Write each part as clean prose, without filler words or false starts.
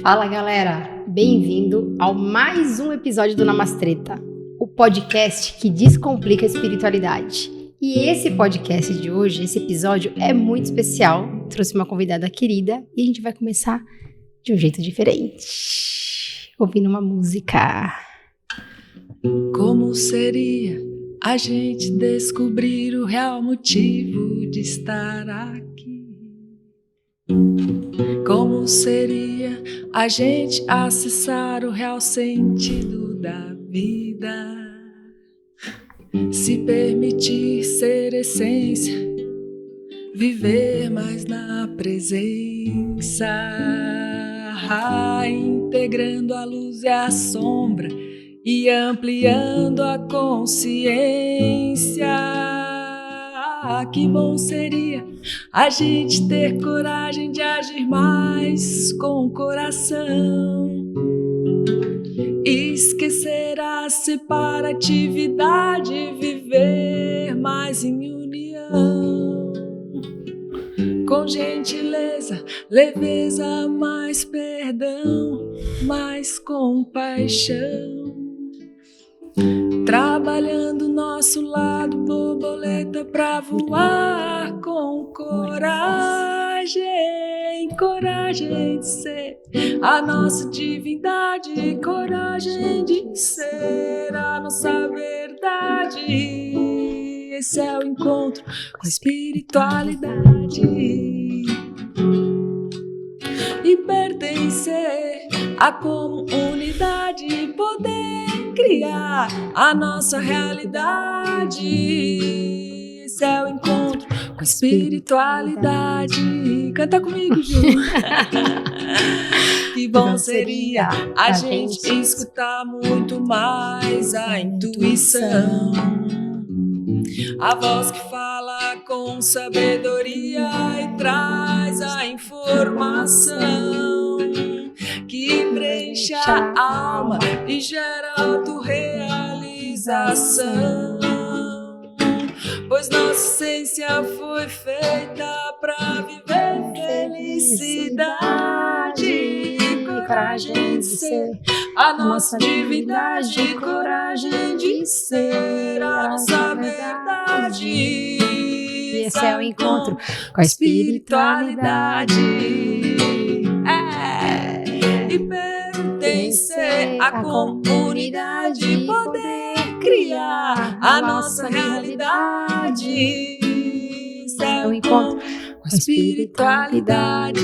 Fala galera, bem-vindo ao mais um episódio do Namastreta, o podcast que descomplica a espiritualidade. E esse podcast de hoje, esse episódio é muito especial, trouxe uma convidada querida e a gente vai começar de um jeito diferente, ouvindo uma música. Como seria a gente descobrir o real motivo de estar aqui? Como seria a gente acessar o real sentido da vida? Se permitir ser essência, viver mais na presença, integrando a luz e a sombra e ampliando a consciência. Que bom seria a gente ter coragem de agir mais com o coração, esquecer a separatividade, viver mais em união, com gentileza, leveza, mais perdão, mais compaixão, trabalhando nosso lado borboleta pra voar com coragem, coragem de ser a nossa divindade, coragem de ser a nossa verdade. Esse é o encontro com a espiritualidade e pertencer à comunidade, poder criar a nossa realidade. Esse é o encontro com a espiritualidade. Canta comigo, Ju. Que bom seria a gente escutar muito mais a intuição, a voz que fala com sabedoria e traz a informação que preenche a alma e gera autorrealização, pois nossa essência foi feita para viver felicidade. Coragem de ser a nossa divindade, coragem de ser a nossa verdade. Esse é o encontro com a espiritualidade. E pertencer à comunidade, poder criar a nossa realidade. Esse é o encontro com a espiritualidade.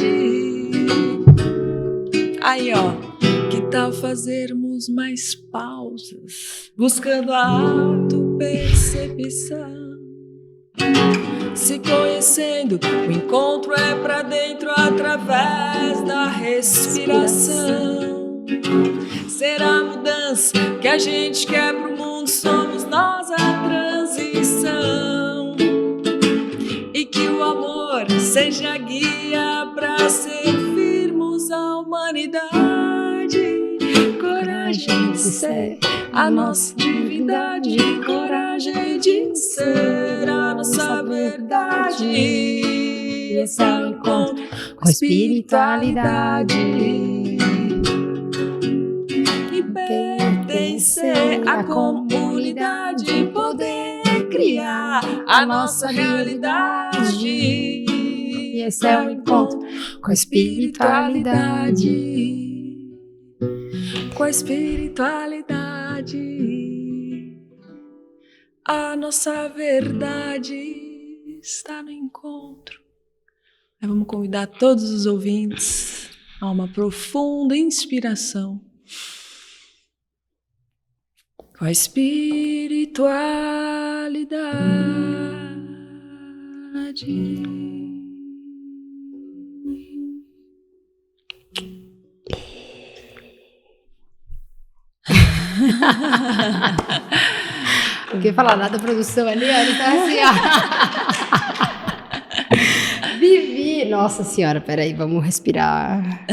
Aí, ó, que tal fazermos mais pausas, buscando a autopercepção, se conhecendo, o encontro é pra dentro através da respiração. Será a mudança que a gente quer pro mundo, somos nós a transição. E que o amor seja a guia pra servirmos a humanidade. Coragem de ser a nossa divindade, coragem de ser a nossa verdade. Esse é o encontro com a espiritualidade e pertencer à comunidade, poder criar a nossa realidade. E esse é o encontro com a espiritualidade. Com a espiritualidade, a nossa verdade está no encontro. Aí vamos convidar todos os ouvintes a uma profunda inspiração com a espiritualidade. Não quer falar nada da produção ali, ele tá assim, ó. Vivi! Nossa senhora, peraí, vamos respirar.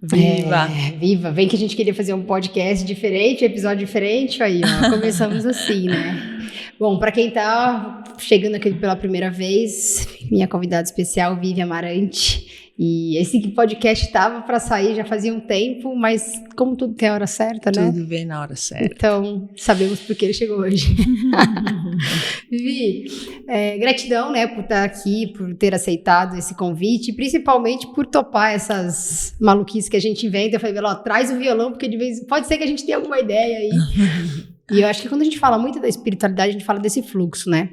Viva! Viva! Vem que a gente queria fazer um podcast diferente, episódio diferente, aí ó, começamos assim, né? Bom, para quem tá chegando aqui pela primeira vez, minha convidada especial, Vivi Amarante. E esse podcast estava para sair já fazia um tempo, mas como tudo tem a hora certa, né? Tudo vem na hora certa. Então, sabemos por que ele chegou hoje. Vivi, gratidão, né, por estar aqui, por ter aceitado esse convite, e principalmente por topar essas maluquices que a gente inventa. Eu falei, ó, traz o violão, porque de vez pode ser que a gente tenha alguma ideia aí. E eu acho que quando a gente fala muito da espiritualidade, a gente fala desse fluxo, né?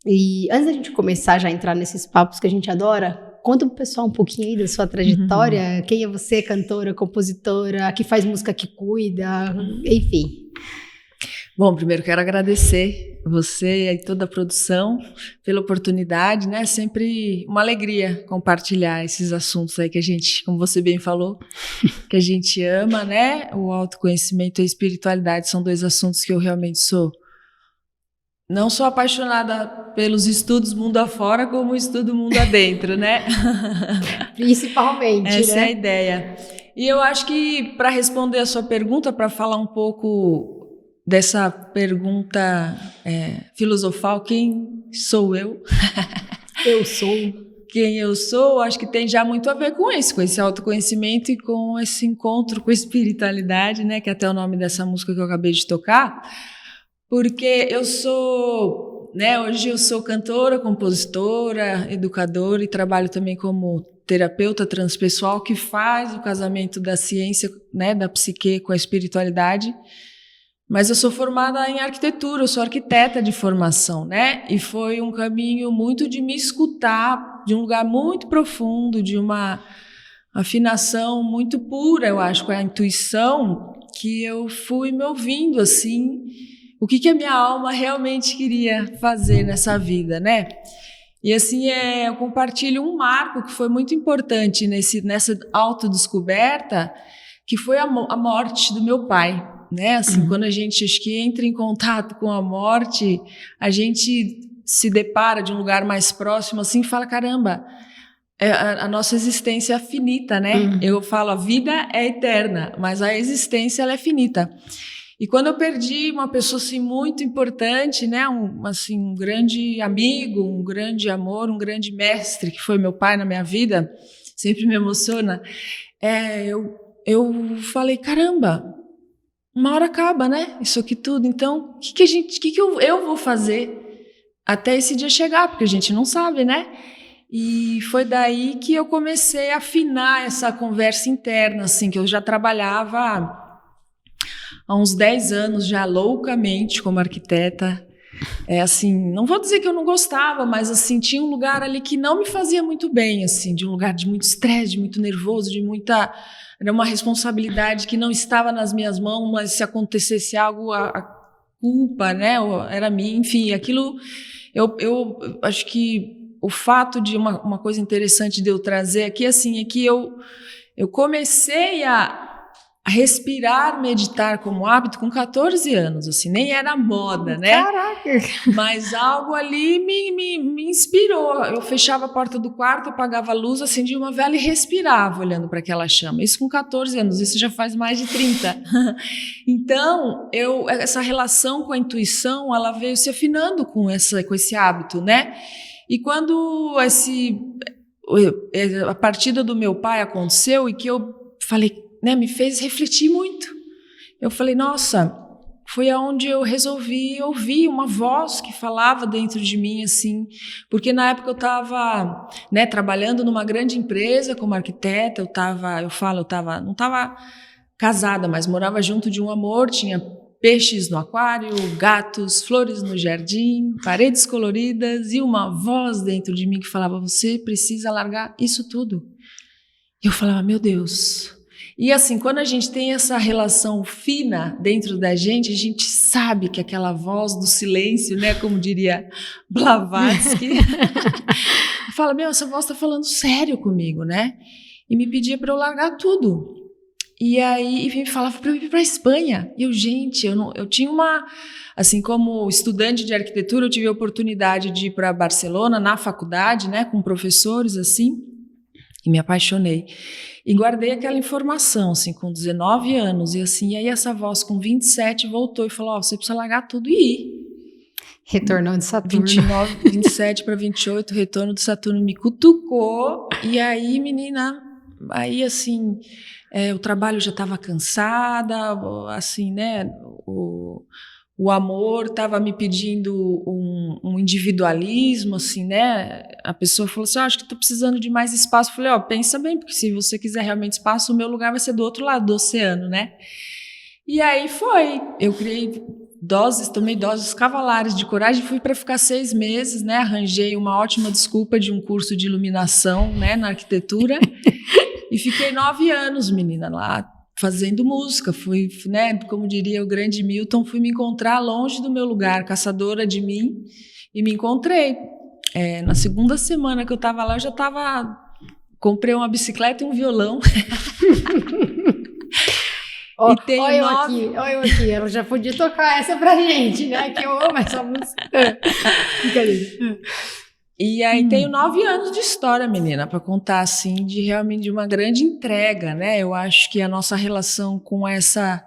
E antes da gente começar já a entrar nesses papos que a gente adora, conta pro pessoal um pouquinho aí da sua trajetória. Quem é você, cantora, compositora, que faz música, que cuida, enfim. Bom, primeiro quero agradecer você e toda a produção pela oportunidade, né? Sempre uma alegria compartilhar esses assuntos aí que a gente, como você bem falou, que a gente ama, né? O autoconhecimento e a espiritualidade são dois assuntos que eu realmente não sou apaixonada pelos estudos mundo afora, como estudo mundo adentro, né? Principalmente, essa né? é a ideia. E eu acho que, para responder a sua pergunta, para falar um pouco dessa pergunta filosofal, quem sou eu? Eu sou. Quem eu sou, acho que tem já muito a ver com isso, com esse autoconhecimento e com esse encontro com a espiritualidade, né? Que é até o nome dessa música que eu acabei de tocar. Porque eu sou, né, hoje eu sou cantora, compositora, educadora e trabalho também como terapeuta transpessoal que faz o casamento da ciência, né, da psique com a espiritualidade. Mas eu sou formada em arquitetura, eu sou arquiteta de formação, né? E foi um caminho muito de me escutar, de um lugar muito profundo, de uma afinação muito pura, eu acho, com a intuição, que eu fui me ouvindo assim. O que a minha alma realmente queria fazer nessa vida, né? E assim, eu compartilho um marco que foi muito importante nessa autodescoberta, que foi a morte do meu pai, né? Assim, quando a gente, acho que entra em contato com a morte, a gente se depara de um lugar mais próximo, assim, e fala, caramba, a nossa existência é finita, né? Eu falo, a vida é eterna, mas a existência, ela é finita. E quando eu perdi uma pessoa assim muito importante, né, um grande amigo, um grande amor, um grande mestre que foi meu pai na minha vida, sempre me emociona. Eu falei, caramba, uma hora acaba, né? Isso aqui tudo. Então, o que eu vou fazer até esse dia chegar? Porque a gente não sabe, né? E foi daí que eu comecei a afinar essa conversa interna, assim, que eu já trabalhava há uns 10 anos já loucamente como arquiteta. Assim, não vou dizer que eu não gostava, mas assim, tinha um lugar ali que não me fazia muito bem, assim, de um lugar de muito estresse, de muito nervoso, era uma responsabilidade que não estava nas minhas mãos, mas se acontecesse algo, a culpa, né, era minha, enfim, aquilo, eu acho que o fato de uma coisa interessante de eu trazer aqui, assim, é que eu comecei a respirar, meditar como hábito com 14 anos, assim, nem era moda, né? Caraca! Mas algo ali me inspirou. Eu fechava a porta do quarto, apagava a luz, acendia uma vela e respirava olhando para aquela chama. Isso com 14 anos, isso já faz mais de 30. Então, essa relação com a intuição, ela veio se afinando com esse hábito, né? E quando a partida do meu pai aconteceu e que eu falei, né, me fez refletir muito. Eu falei, nossa, foi aonde eu resolvi ouvir uma voz que falava dentro de mim, assim, porque na época eu estava, né, trabalhando numa grande empresa como arquiteta, não estava casada, mas morava junto de um amor, tinha peixes no aquário, gatos, flores no jardim, paredes coloridas e uma voz dentro de mim que falava, você precisa largar isso tudo. E eu falava, meu Deus. E assim, quando a gente tem essa relação fina dentro da gente, a gente sabe que aquela voz do silêncio, né, como diria Blavatsky, fala, essa voz está falando sério comigo, né? E me pedia para eu largar tudo. E aí me falava para eu ir para a Espanha. E eu tinha assim, como estudante de arquitetura, eu tive a oportunidade de ir para Barcelona na faculdade, né, com professores assim. E me apaixonei. E guardei aquela informação, assim, com 19 anos. E assim, aí essa voz com 27 voltou e falou, você precisa largar tudo e ir. Retornou de Saturno. 27 para 28, retorno de Saturno me cutucou. E aí, menina, aí assim, o trabalho já estava cansada, assim, né, o amor estava me pedindo um individualismo, assim, né? A pessoa falou assim, acho que estou precisando de mais espaço. Eu falei, pensa bem, porque se você quiser realmente espaço, o meu lugar vai ser do outro lado do oceano, né? E aí eu criei tomei doses cavalares de coragem, fui para ficar 6 meses, né? Arranjei uma ótima desculpa de um curso de iluminação, né, na arquitetura, e fiquei 9 anos, menina, lá, fazendo música. Fui, né, como diria o grande Milton, fui me encontrar longe do meu lugar, caçadora de mim, e me encontrei. Na segunda semana que eu estava lá, comprei uma bicicleta e um violão. Olha eu aqui, ela já podia tocar essa pra gente, né? Que eu amo essa música. Brincadeira. E aí tenho 9 anos de história, menina, para contar, assim, realmente de uma grande entrega, né? Eu acho que a nossa relação com essa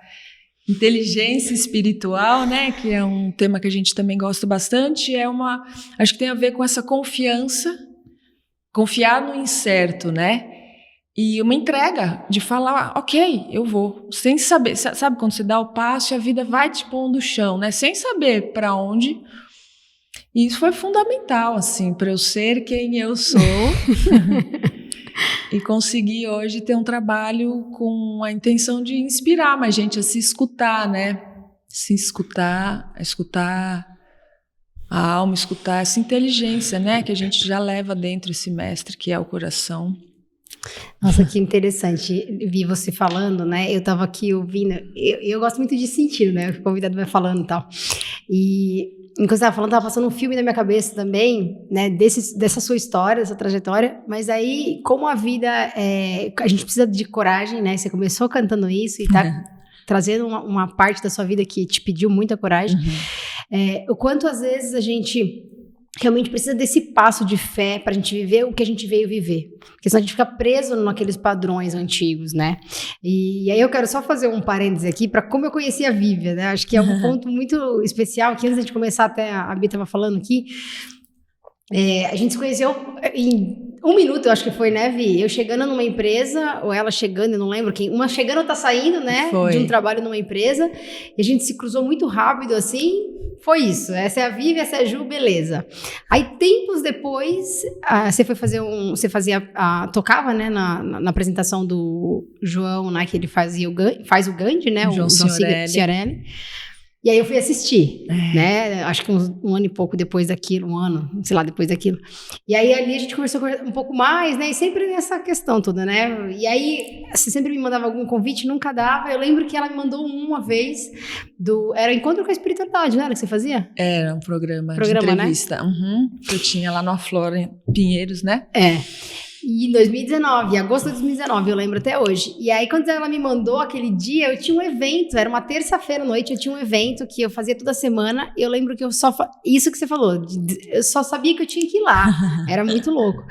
inteligência espiritual, né? Que é um tema que a gente também gosta bastante, acho que tem a ver com essa confiança, confiar no incerto, né? E uma entrega de falar, ok, eu vou, sem saber, sabe quando você dá o passo e a vida vai te pondo no chão, né? Sem saber para onde. E isso foi fundamental, assim, para eu ser quem eu sou e conseguir hoje ter um trabalho com a intenção de inspirar mais gente a se escutar, né? Se escutar a alma, escutar essa inteligência, né? Que a gente já leva dentro, esse mestre que é o coração. Nossa, que interessante. Vi você falando, né? Eu tava aqui ouvindo. Eu gosto muito de sentir, né? O convidado vai falando e tal. E enquanto você tava falando, tava passando um filme na minha cabeça também, né? Dessa sua história, dessa trajetória. Mas aí, como a vida a gente precisa de coragem, né? Você começou cantando isso e tá trazendo uma parte da sua vida que te pediu muita coragem. O quanto às vezes a gente realmente precisa desse passo de fé pra gente viver o que a gente veio viver. Porque senão a gente fica preso naqueles padrões antigos, né? E aí eu quero só fazer um parêntese aqui para como eu conheci a Vívia, né? Acho que é um ponto muito especial, que antes de começar, até a Bia estava falando aqui, a gente se conheceu em 1 minuto, eu acho que foi, né, Vi? Eu chegando numa empresa, ou ela chegando, eu não lembro quem. Uma chegando ou tá saindo, né? Foi. De um trabalho numa empresa. E a gente se cruzou muito rápido, assim. Foi isso. Essa é a Vivi, essa é a Ju, beleza. Aí, tempos depois, você foi fazer tocava, né, na apresentação do João, né, que ele faz o Gandhi, né? João Ciarelli. E aí eu fui assistir, né? Acho que um ano e pouco depois daquilo, depois daquilo. E aí ali a gente conversou um pouco mais, né? E sempre nessa questão toda, né? E aí você sempre me mandava algum convite, nunca dava. Eu lembro que ela me mandou uma vez era Encontro com a Espiritualidade, não era que você fazia? Era um programa de entrevista, né? Que eu tinha lá no Aflora, em Pinheiros, né? E em 2019, em agosto de 2019, eu lembro até hoje. E aí, quando ela me mandou aquele dia, eu tinha um evento, era uma terça-feira à noite, eu tinha um evento que eu fazia toda semana. Eu lembro que isso que você falou, eu só sabia que eu tinha que ir lá. Era muito louco.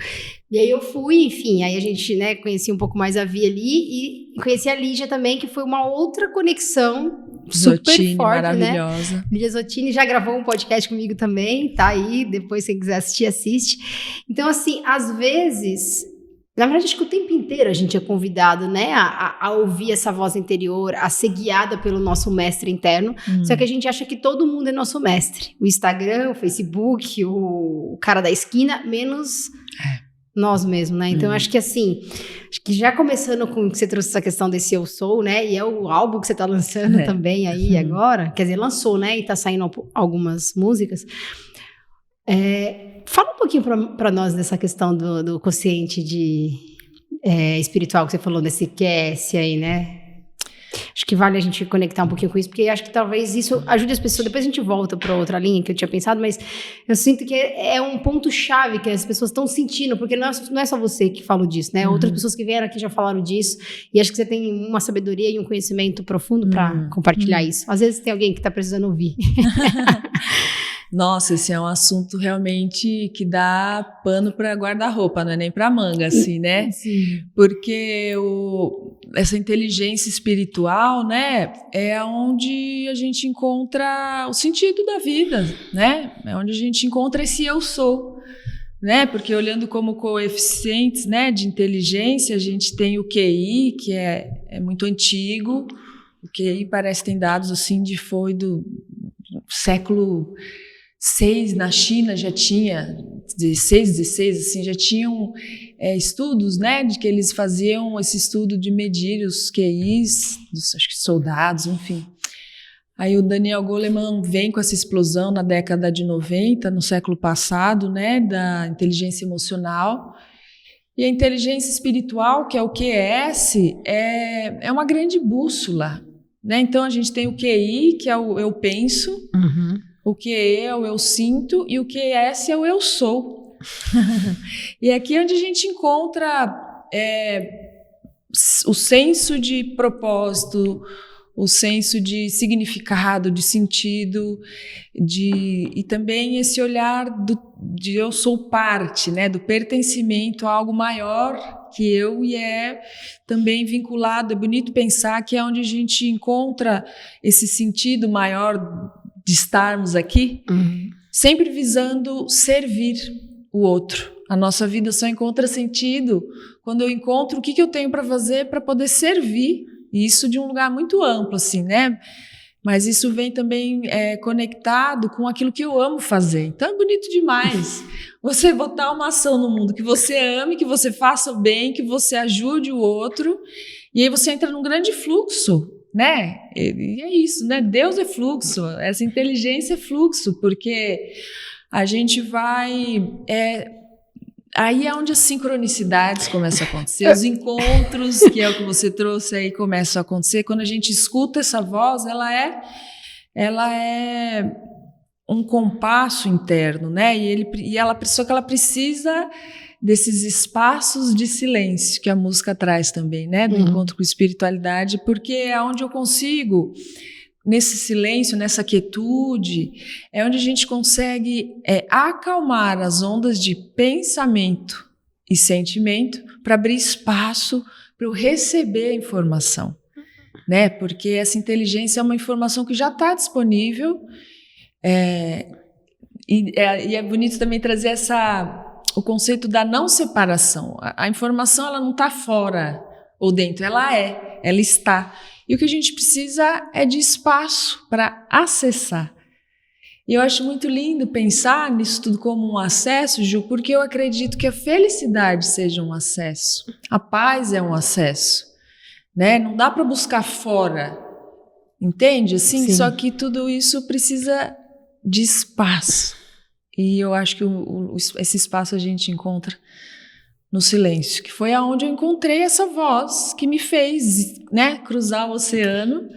E aí eu fui, enfim, aí a gente, né, conhecia um pouco mais a Via ali e conheci a Lígia também, que foi uma outra conexão super Zottini, forte, maravilhosa. Né? Lígia Zottini já gravou um podcast comigo também, tá aí, depois se você quiser assistir, assiste. Então, assim, às vezes, na verdade, acho que o tempo inteiro a gente é convidado, né, a ouvir essa voz interior, a ser guiada pelo nosso mestre interno, só que a gente acha que todo mundo é nosso mestre. O Instagram, o Facebook, o cara da esquina, menos nós mesmos, né? Então, acho que assim, já começando com que você trouxe essa questão desse Eu Sou, né? E é o álbum que você tá lançando também aí agora, quer dizer, lançou, né? E tá saindo algumas músicas. Fala um pouquinho para nós dessa questão do consciente espiritual que você falou, desse QS aí, né? Acho que vale a gente conectar um pouquinho com isso, porque acho que talvez isso ajude as pessoas. Depois a gente volta para outra linha que eu tinha pensado, mas eu sinto que é um ponto-chave que as pessoas estão sentindo, porque não é só você que falou disso, né? Outras pessoas que vieram aqui já falaram disso, e acho que você tem uma sabedoria e um conhecimento profundo para compartilhar isso. Às vezes tem alguém que está precisando ouvir. Nossa, esse é um assunto realmente que dá pano para guarda-roupa, não é nem para manga, assim, né? Sim. Porque essa inteligência espiritual, né, é onde a gente encontra o sentido da vida, né? É onde a gente encontra esse eu sou, né? Porque olhando como coeficientes, né, de inteligência, a gente tem o QI, que é muito antigo. O QI parece que tem dados assim foi do século 6 na China, já tinha 16, assim, já tinham estudos, né, de que eles faziam esse estudo de medir os QIs dos, acho que soldados, enfim. Aí o Daniel Goleman vem com essa explosão na década de 90, no século passado, né, da inteligência emocional. E a inteligência espiritual, que é o QS, é uma grande bússola, né? Então a gente tem o QI, que é o eu penso, o QE é o eu sinto e o QS é o eu sou. E aqui é onde a gente encontra o senso de propósito, o senso de significado, de sentido, e também esse olhar de eu sou parte, né, do pertencimento a algo maior que eu, e é também vinculado, é bonito pensar que é onde a gente encontra esse sentido maior de estarmos aqui, sempre visando servir o outro. A nossa vida só encontra sentido quando eu encontro o que eu tenho para fazer para poder servir, e isso de um lugar muito amplo, assim, né? Mas isso vem também conectado com aquilo que eu amo fazer. Então é bonito demais você botar uma ação no mundo que você ame, que você faça o bem, que você ajude o outro, e aí você entra num grande fluxo, né? E é isso, né? Deus é fluxo, essa inteligência é fluxo, porque a gente vai... Aí é onde as sincronicidades começam a acontecer, os encontros, que é o que você trouxe aí, começam a acontecer. Quando a gente escuta essa voz, ela é um compasso interno, né? Só que ela precisa desses espaços de silêncio que a música traz também, né? Do encontro com espiritualidade, porque é onde eu consigo... Nesse silêncio, nessa quietude, é onde a gente consegue acalmar as ondas de pensamento e sentimento para abrir espaço para eu receber a informação, né? Porque essa inteligência é uma informação que já está disponível, e é bonito também trazer o conceito da não separação. A informação, ela não está fora ou dentro, ela está. E o que a gente precisa é de espaço para acessar. E eu acho muito lindo pensar nisso tudo como um acesso, Ju, porque eu acredito que a felicidade seja um acesso. A paz é um acesso, né? Não dá para buscar fora, entende? Assim, só que tudo isso precisa de espaço. E eu acho que esse espaço a gente encontra no silêncio, que foi aonde eu encontrei essa voz que me fez, né, cruzar o oceano.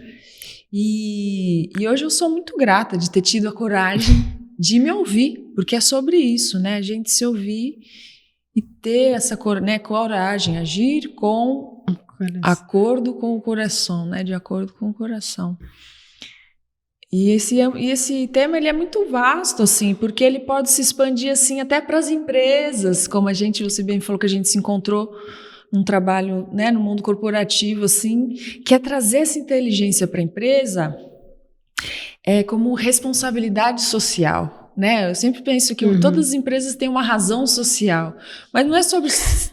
E hoje eu sou muito grata de ter tido a coragem de me ouvir, porque é sobre isso, né? A gente se ouvir e ter essa coragem, agir com acordo com o coração, né? De acordo com o coração. E esse tema, ele é muito vasto, assim, porque ele pode se expandir, assim, até para as empresas, como você bem falou que a gente se encontrou num trabalho, né, no mundo corporativo, assim, que é trazer essa inteligência para a empresa como responsabilidade social, né? Eu sempre penso que todas as empresas têm uma razão social, mas não é sobre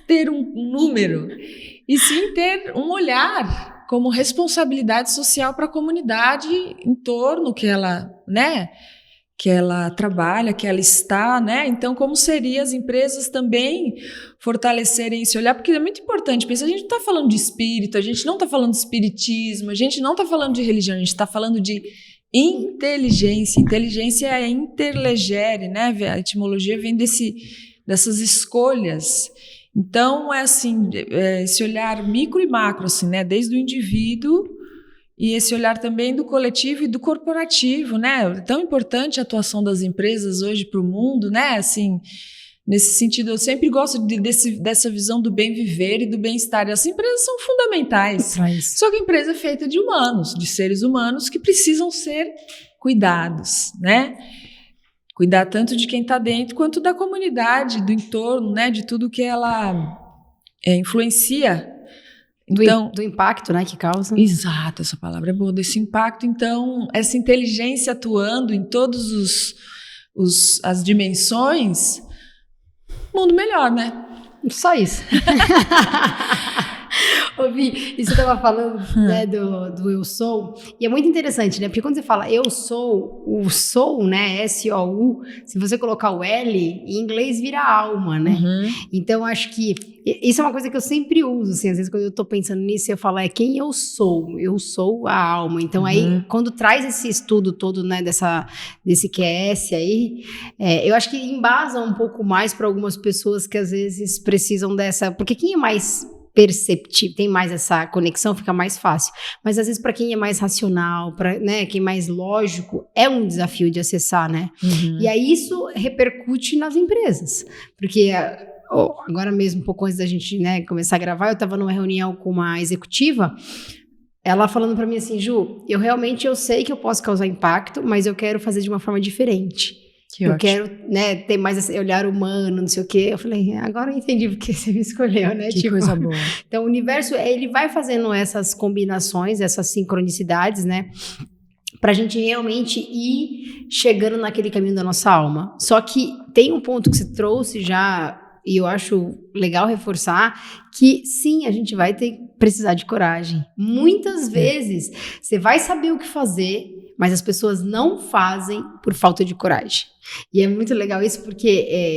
ter um número, e sim ter um olhar como responsabilidade social para a comunidade em torno que ela, né, que ela trabalha, que ela está, né? Então, como seria as empresas também fortalecerem esse olhar? Porque é muito importante pensar, a gente não está falando de espírito, a gente não está falando de espiritismo, a gente não está falando de religião, a gente está falando de inteligência. Inteligência é interlegere, né? A etimologia vem dessas escolhas. Então, assim, esse olhar micro e macro, assim, né? Desde o indivíduo e esse olhar também do coletivo e do corporativo, né? É tão importante a atuação das empresas hoje para o mundo, né? Assim, nesse sentido, eu sempre gosto dessa visão do bem viver e do bem-estar. As empresas são fundamentais. Só que a empresa é feita de humanos, de seres humanos que precisam ser cuidados, né? Cuidar tanto de quem está dentro quanto da comunidade, do entorno, né? De tudo que ela influencia. Então, do impacto, né, que causa. Exato, essa palavra é boa, desse impacto. Então, essa inteligência atuando em todas as dimensões, mundo melhor, né? Só isso. Ô, Vi, e você estava falando, né, do eu sou, e é muito interessante, né, porque quando você fala eu sou, o sou, né, S-O-U, se você colocar o L, em inglês vira alma, né, então acho que isso é uma coisa que eu sempre uso, assim, às vezes quando eu tô pensando nisso, eu falo, quem eu sou a alma, então aí, quando traz esse estudo todo, né, desse QS aí, eu acho que embasa um pouco mais para algumas pessoas que às vezes precisam dessa, porque quem é mais perceptível, tem mais essa conexão, fica mais fácil. Mas às vezes para quem é mais racional, para, né, quem é mais lógico, é um desafio de acessar, né? E aí isso repercute nas empresas, porque agora mesmo, um pouco antes da gente, né, começar a gravar, eu estava numa reunião com uma executiva, ela falando para mim assim, Ju, eu sei que eu posso causar impacto, mas eu quero fazer de uma forma diferente. Eu quero, né, ter mais esse olhar humano, não sei o quê. Eu falei, agora eu entendi porque você me escolheu, né? Que coisa boa. Então, o universo, ele vai fazendo essas combinações, essas sincronicidades, né? Pra gente realmente ir chegando naquele caminho da nossa alma. Só que tem um ponto que você trouxe já, e eu acho legal reforçar, que sim, a gente vai precisar de coragem. Muitas vezes, você vai saber o que fazer, mas as pessoas não fazem por falta de coragem. E é muito legal isso porque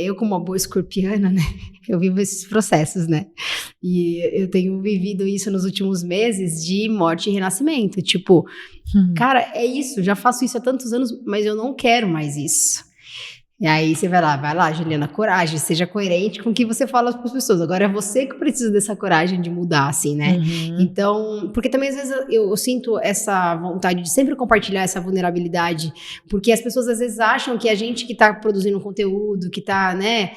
eu, como uma boa escorpiana, né, eu vivo esses processos, né, e eu tenho vivido isso nos últimos meses de morte e renascimento, tipo, cara, é isso, já faço isso há tantos anos, mas eu não quero mais isso. E aí você vai lá, Juliana, coragem, seja coerente com o que você fala para as pessoas. Agora é você que precisa dessa coragem de mudar, assim, né? Então, porque também às vezes eu sinto essa vontade de sempre compartilhar essa vulnerabilidade, porque as pessoas às vezes acham que a gente que está produzindo conteúdo, que está, né,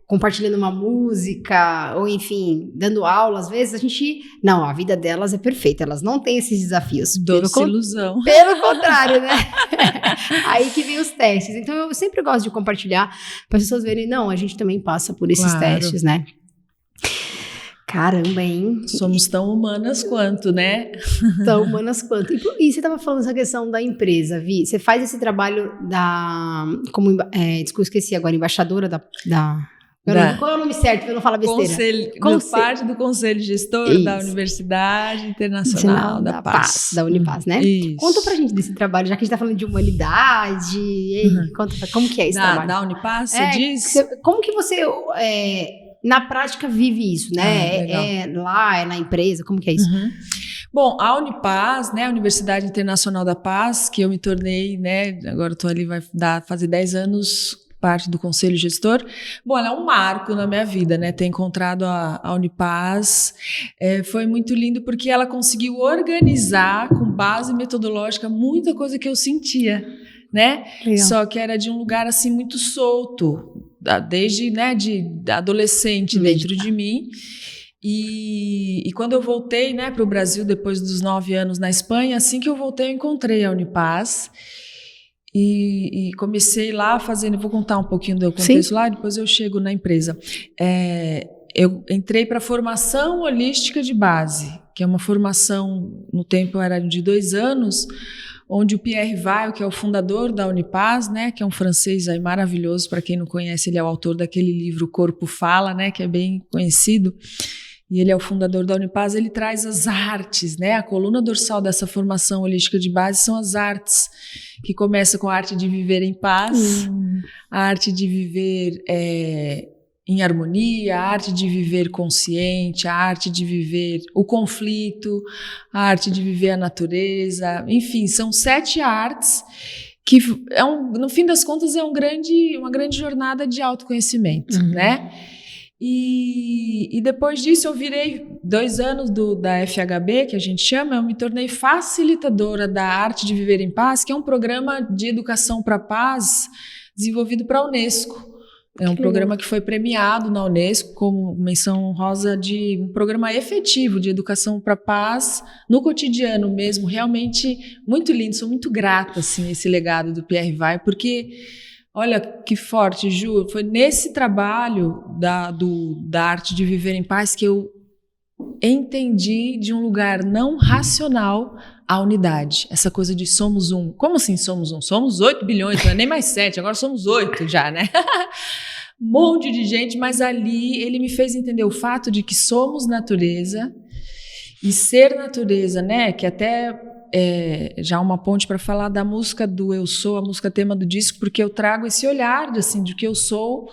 compartilhando uma música, ou enfim, dando aula, às vezes não, a vida delas é perfeita, elas não têm esses desafios. Doce ilusão. Pelo contrário, né? Aí que vem os testes. Então, eu sempre gosto de compartilhar para as pessoas verem, não, a gente também passa por esses testes, né? Caramba, hein? Somos tão humanas quanto, né? Tão humanas quanto. E você estava falando essa questão da empresa, Vi. Você faz esse trabalho desculpa, esqueci agora, embaixadora da qual é o nome certo, para eu não falar besteira? Parte do Conselho Gestor da Universidade Internacional da Paz. Da Unipaz, né? Isso. Conta pra gente desse trabalho, já que a gente tá falando de humanidade. Conta como que é esse trabalho? Da Unipaz, você diz? Como que você, na prática, vive isso, né? É na empresa, como que é isso? Bom, a Unipaz, né, a Universidade Internacional da Paz, que eu me tornei, né, agora estou ali, vai fazer 10 anos, parte do Conselho Gestor. Bom, ela é um marco na minha vida, né, ter encontrado a Unipaz. Foi muito lindo porque ela conseguiu organizar, com base metodológica, muita coisa que eu sentia, né? Legal. Só que era de um lugar, assim, muito solto, desde, né, de adolescente dentro de mim. E quando eu voltei, né, para o Brasil, depois dos 9 anos na Espanha, assim que eu voltei, eu encontrei a Unipaz e comecei lá fazendo, vou contar um pouquinho do contexto lá, depois eu chego na empresa. Eu entrei para a formação holística de base, que é uma formação, no tempo era de 2 anos, onde o Pierre Weil, que é o fundador da Unipaz, né, que é um francês aí maravilhoso, para quem não conhece, ele é o autor daquele livro Corpo Fala, né, que é bem conhecido, e ele é o fundador da Unipaz. Ele traz as artes, né, a coluna dorsal dessa formação holística de base são as artes, que começa com a arte de viver em paz, a arte de viver em harmonia, a arte de viver consciente, a arte de viver o conflito, a arte de viver a natureza, enfim, são 7 artes que, no fim das contas, é uma grande jornada de autoconhecimento, né? E depois disso eu virei 2 anos da FHB, que a gente chama, eu me tornei facilitadora da arte de viver em paz, que é um programa de educação para a paz desenvolvido para a Unesco. É um programa que foi premiado na Unesco como menção honrosa de um programa efetivo de educação para a paz no cotidiano mesmo, realmente muito lindo. Sou muito grata, assim, esse legado do Pierre Weil, porque Olha que forte, Ju. Foi nesse trabalho da arte de viver em paz que eu entendi de um lugar não racional a unidade. Essa coisa de somos um. Como assim somos um? Somos 8 bilhões, não é nem mais 7, agora somos 8 já, né? Um monte de gente, mas ali ele me fez entender o fato de que somos natureza e ser natureza, né? Que até já uma ponte para falar da música do Eu Sou, a música tema do disco, porque eu trago esse olhar assim, de que eu sou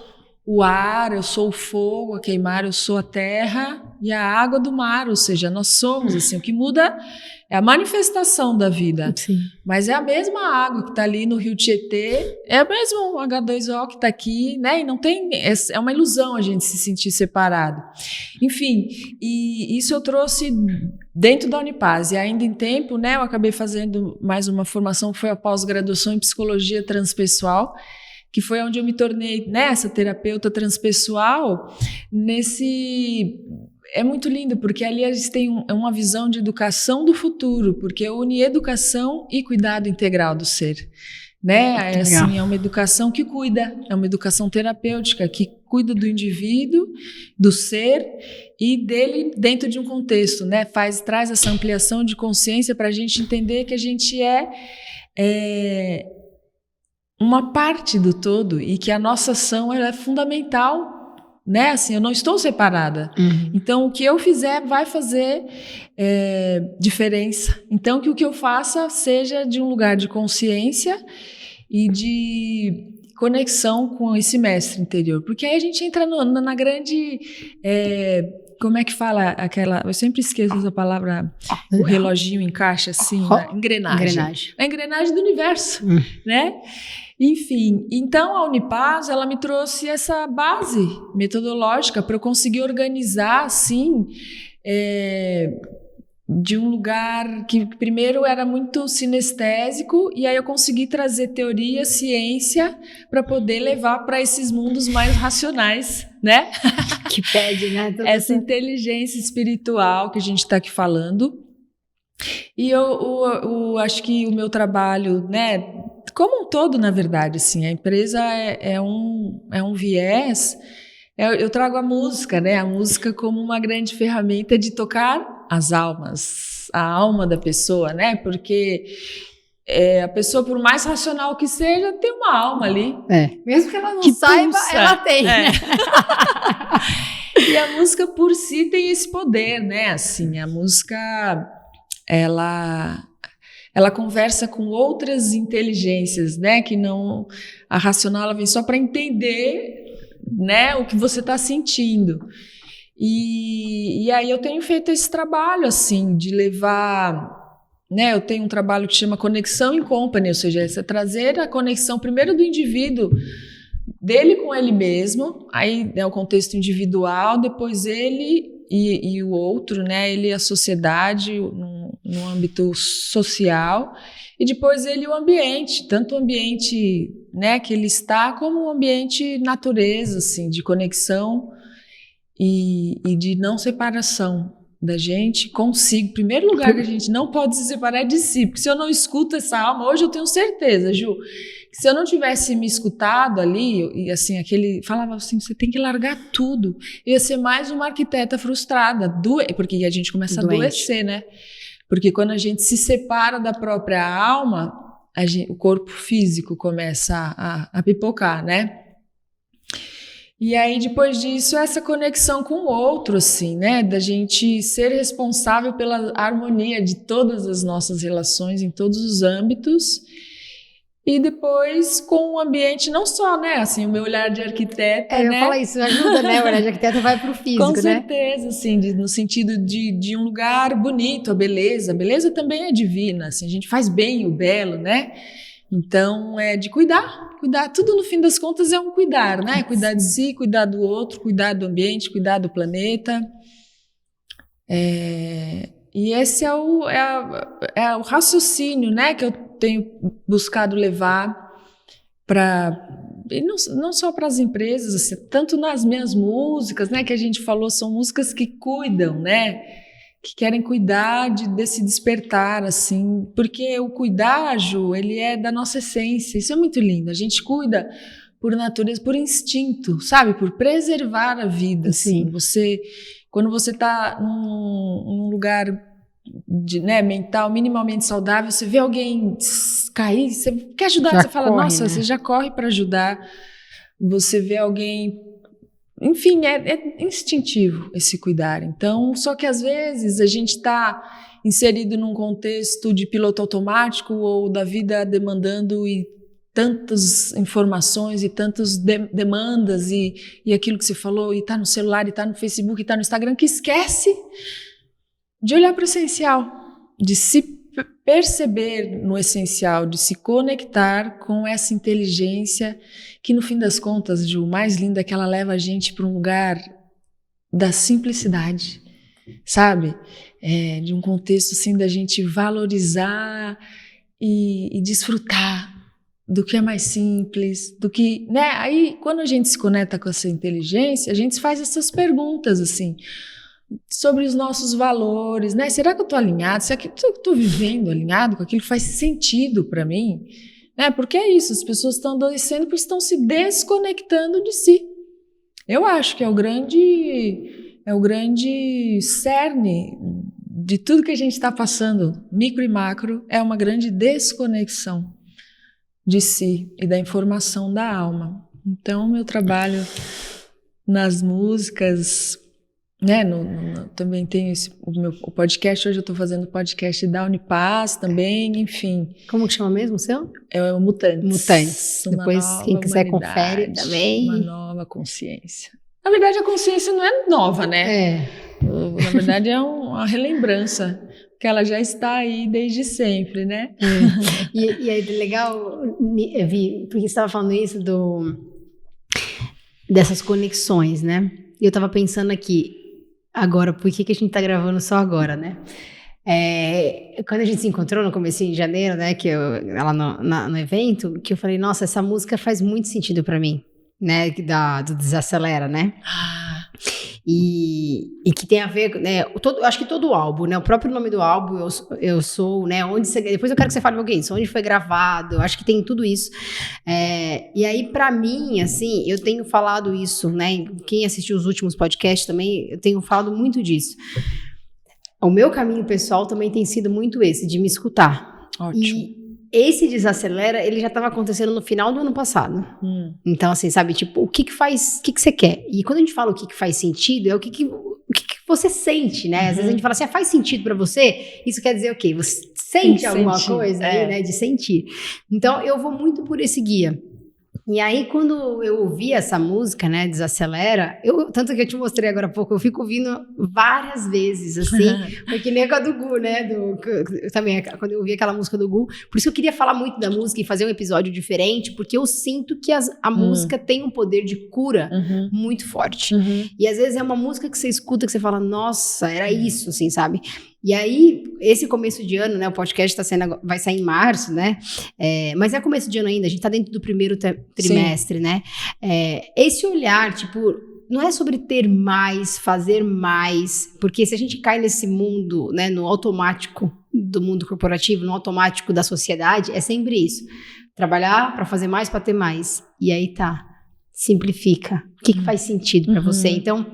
o ar, eu sou o fogo a queimar, eu sou a terra e a água do mar, ou seja, nós somos assim, o que muda é a manifestação da vida. Sim. Mas é a mesma água que está ali no Rio Tietê, é o mesmo H2O que está aqui, né? E não tem, é uma ilusão a gente se sentir separado. Enfim, e isso eu trouxe dentro da Unipaz. E ainda em tempo, né? Eu acabei fazendo mais uma formação, que foi a pós-graduação em psicologia transpessoal, que foi onde eu me tornei, né, essa terapeuta transpessoal. É muito lindo, porque ali a gente tem uma visão de educação do futuro, porque une educação e cuidado integral do ser. Né? Assim, é uma educação que cuida, é uma educação terapêutica que cuida do indivíduo, do ser e dele dentro de um contexto, né? Traz essa ampliação de consciência para a gente entender que a gente é uma parte do todo e que a nossa ação ela é fundamental. Né? Assim, eu não estou separada. Então, o que eu fizer vai fazer diferença. Então, que o que eu faça seja de um lugar de consciência e de conexão com esse mestre interior. Porque aí a gente entra na grande... como é que fala aquela... Eu sempre esqueço essa palavra, o reloginho encaixa assim, engrenagem. A engrenagem do universo, né? Enfim, então a Unipaz, ela me trouxe essa base metodológica para eu conseguir organizar, assim, de um lugar que primeiro era muito sinestésico, e aí eu consegui trazer teoria, ciência, para poder levar para esses mundos mais racionais, né? Que pede, né? Essa inteligência espiritual que a gente está aqui falando. E eu acho que o meu trabalho, né, como um todo, na verdade, assim, a empresa é um viés. Eu trago a música, né, a música como uma grande ferramenta de tocar as almas, a alma da pessoa, né, porque a pessoa, por mais racional que seja, tem uma alma ali. Mesmo que ela não saiba, pulsa. Ela tem. Né? E a música por si tem esse poder, né, assim, a música... Ela conversa com outras inteligências, né? Que não... A racional, ela vem só para entender, né? O que você está sentindo. E aí eu tenho feito esse trabalho, assim, de levar... Né, eu tenho um trabalho que chama Conexão in Company, ou seja, é trazer a conexão primeiro do indivíduo, dele com ele mesmo, aí é o contexto individual, depois ele... E o outro, né, ele a sociedade no âmbito social, e depois ele o ambiente, tanto o ambiente, né, que ele está, como o ambiente natureza, assim, de conexão e de não separação da gente consigo. Em primeiro lugar, que a gente não pode se separar de si, porque se eu não escuto essa alma, hoje eu tenho certeza, Ju, que se eu não tivesse me escutado ali, e assim, falava assim, você tem que largar tudo, eu ia ser mais uma arquiteta frustrada, porque a gente começa a adoecer, né? Porque quando a gente se separa da própria alma, o corpo físico começa a pipocar, né? E aí, depois disso, essa conexão com o outro, assim, né? Da gente ser responsável pela harmonia de todas as nossas relações, em todos os âmbitos. E depois com o ambiente, não só, né? Assim, o meu olhar de arquiteta, eu ia falar isso, ajuda, né? O olhar de arquiteta vai pro físico, com certeza, né? Assim, no sentido de um lugar bonito, a beleza. A beleza também é divina, assim, a gente faz bem o belo, né? Então, é de cuidar, tudo no fim das contas é um cuidar, né? Cuidar de si, cuidar do outro, cuidar do ambiente, cuidar do planeta. E esse é o raciocínio, né? Que eu tenho buscado levar e não só para as empresas, assim, tanto nas minhas músicas, né? Que a gente falou, são músicas que cuidam, né? que querem cuidar desse despertar, assim, porque o cuidar, Ju, ele é da nossa essência, isso é muito lindo, a gente cuida por natureza, por instinto, sabe, por preservar a vida, assim, quando você está num lugar mental minimamente saudável, você vê alguém cair, você quer ajudar, você fala, nossa, né? Você já corre para ajudar, você vê alguém, enfim, é instintivo esse cuidar. Então, só que às vezes a gente está inserido num contexto de piloto automático ou da vida demandando e tantas informações e tantas demandas e aquilo que você falou, e está no celular, e está no Facebook, e está no Instagram, que esquece de olhar para o essencial, de se perceber no essencial, de se conectar com essa inteligência que, no fim das contas, Ju, o mais lindo é que ela leva a gente para um lugar da simplicidade, sabe? De um contexto assim da gente valorizar e desfrutar do que é mais simples, do que, né? Aí, quando a gente se conecta com essa inteligência, a gente faz essas perguntas, assim, sobre os nossos valores, né? Será que eu estou alinhado? Será que eu estou vivendo alinhado com aquilo que faz sentido para mim? Né? Porque é isso, as pessoas estão adoecendo porque estão se desconectando de si. Eu acho que é o grande cerne de tudo que a gente está passando, micro e macro, é uma grande desconexão de si e da informação da alma. Então, meu trabalho nas músicas, né, também tenho o podcast, hoje eu estou fazendo o podcast da Unipaz também, enfim. Como que chama mesmo o seu? É o Mutantes. Mutantes. Depois, quem quiser, confere também. Uma nova consciência. Na verdade, a consciência não é nova, né? Na verdade, é uma relembrança, que ela já está aí desde sempre, né? E aí, legal, porque você estava falando isso dessas conexões, né? E eu estava pensando aqui, agora, por que a gente está gravando só agora, né? Quando a gente se encontrou no comecinho de janeiro, né, lá no evento, que eu falei, nossa, essa música faz muito sentido para mim, né, do Desacelera, né? E que tem a ver, né, acho que todo o álbum, né, o próprio nome do álbum, eu sou, né, depois eu quero que você fale isso, onde foi gravado, eu acho que tem tudo isso, e aí pra mim, assim, eu tenho falado isso, né, quem assistiu os últimos podcasts também, eu tenho falado muito disso. O meu caminho pessoal também tem sido muito esse, de me escutar. Ótimo. E esse Desacelera, ele já estava acontecendo no final do ano passado. Então, assim, sabe, tipo, o que você quer? E quando a gente fala o que faz sentido, é o que você sente, né? Às vezes a gente fala assim, faz sentido pra você? Isso quer dizer o quê? Você sente alguma coisa aí, né? De sentir. Então, eu vou muito por esse guia. E aí, quando eu ouvi essa música, né, Desacelera, tanto que eu te mostrei agora há pouco, eu fico ouvindo várias vezes, assim, porque nem com a do Gu, né, também, quando eu ouvi aquela música do Gu, por isso que eu queria falar muito da música e fazer um episódio diferente, porque eu sinto que a música tem um poder de cura muito forte. E às vezes é uma música que você escuta, que você fala, nossa, era isso, assim, sabe? E aí, esse começo de ano, né, o podcast vai sair em março, né, mas é começo de ano ainda, a gente tá dentro do primeiro trimestre, sim, né, esse olhar, tipo, não é sobre ter mais, fazer mais, porque se a gente cai nesse mundo, né, no automático do mundo corporativo, no automático da sociedade, é sempre isso, trabalhar para fazer mais, para ter mais, e aí simplifica, o que faz sentido para você, então...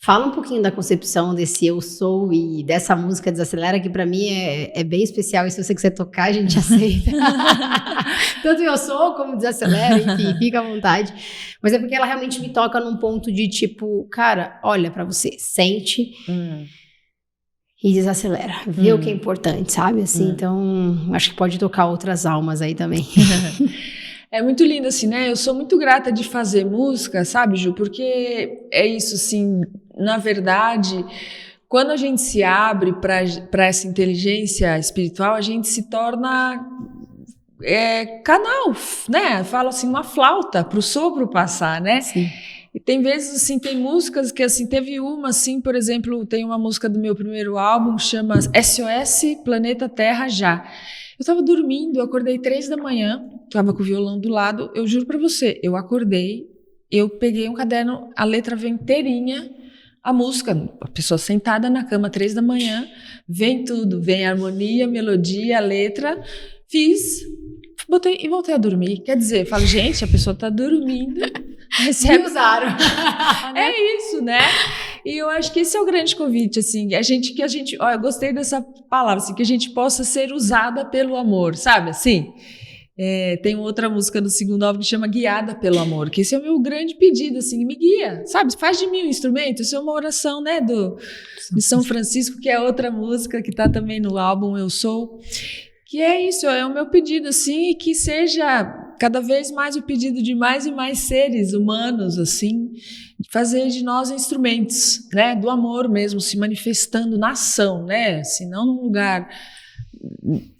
Fala um pouquinho da concepção desse Eu Sou e dessa música Desacelera, que pra mim é bem especial, e se você quiser tocar, a gente aceita. Tanto Eu Sou como Desacelera, enfim, fica à vontade. Mas é porque ela realmente me toca num ponto de tipo, cara, olha pra você, sente e desacelera, vê o que é importante, sabe? Assim, então, acho que pode tocar outras almas aí também. É muito lindo, assim, né? Eu sou muito grata de fazer música, sabe, Ju? Porque é isso, assim, na verdade, quando a gente se abre para essa inteligência espiritual, a gente se torna canal, né? Falo assim, uma flauta para o sopro passar, né? Sim. E tem vezes, assim, tem músicas que, assim, teve uma, assim, por exemplo, tem uma música do meu primeiro álbum, chama SOS Planeta Terra Já. Eu estava dormindo, eu acordei 3 da manhã, estava com o violão do lado, eu juro para você, eu acordei, eu peguei um caderno, a letra veio inteirinha, a música, a pessoa sentada na cama 3 da manhã, vem tudo, vem a harmonia, a melodia, a letra, fiz, botei e voltei a dormir. Quer dizer, falo, gente, a pessoa tá dormindo, recebe... E usaram. É isso, né? E eu acho que esse é o grande convite, assim, eu gostei dessa palavra, assim, que a gente possa ser usada pelo amor, sabe, assim? Tem outra música do segundo álbum que chama Guiada pelo Amor, que esse é o meu grande pedido, assim, me guia, sabe? Faz de mim um instrumento. Isso é uma oração, né, de São Francisco, que é outra música que tá também no álbum Eu Sou, que é isso, é o meu pedido, assim, e que seja cada vez mais o pedido de mais e mais seres humanos, assim, fazer de nós instrumentos, né, do amor mesmo, se manifestando na ação, né, assim, não num lugar...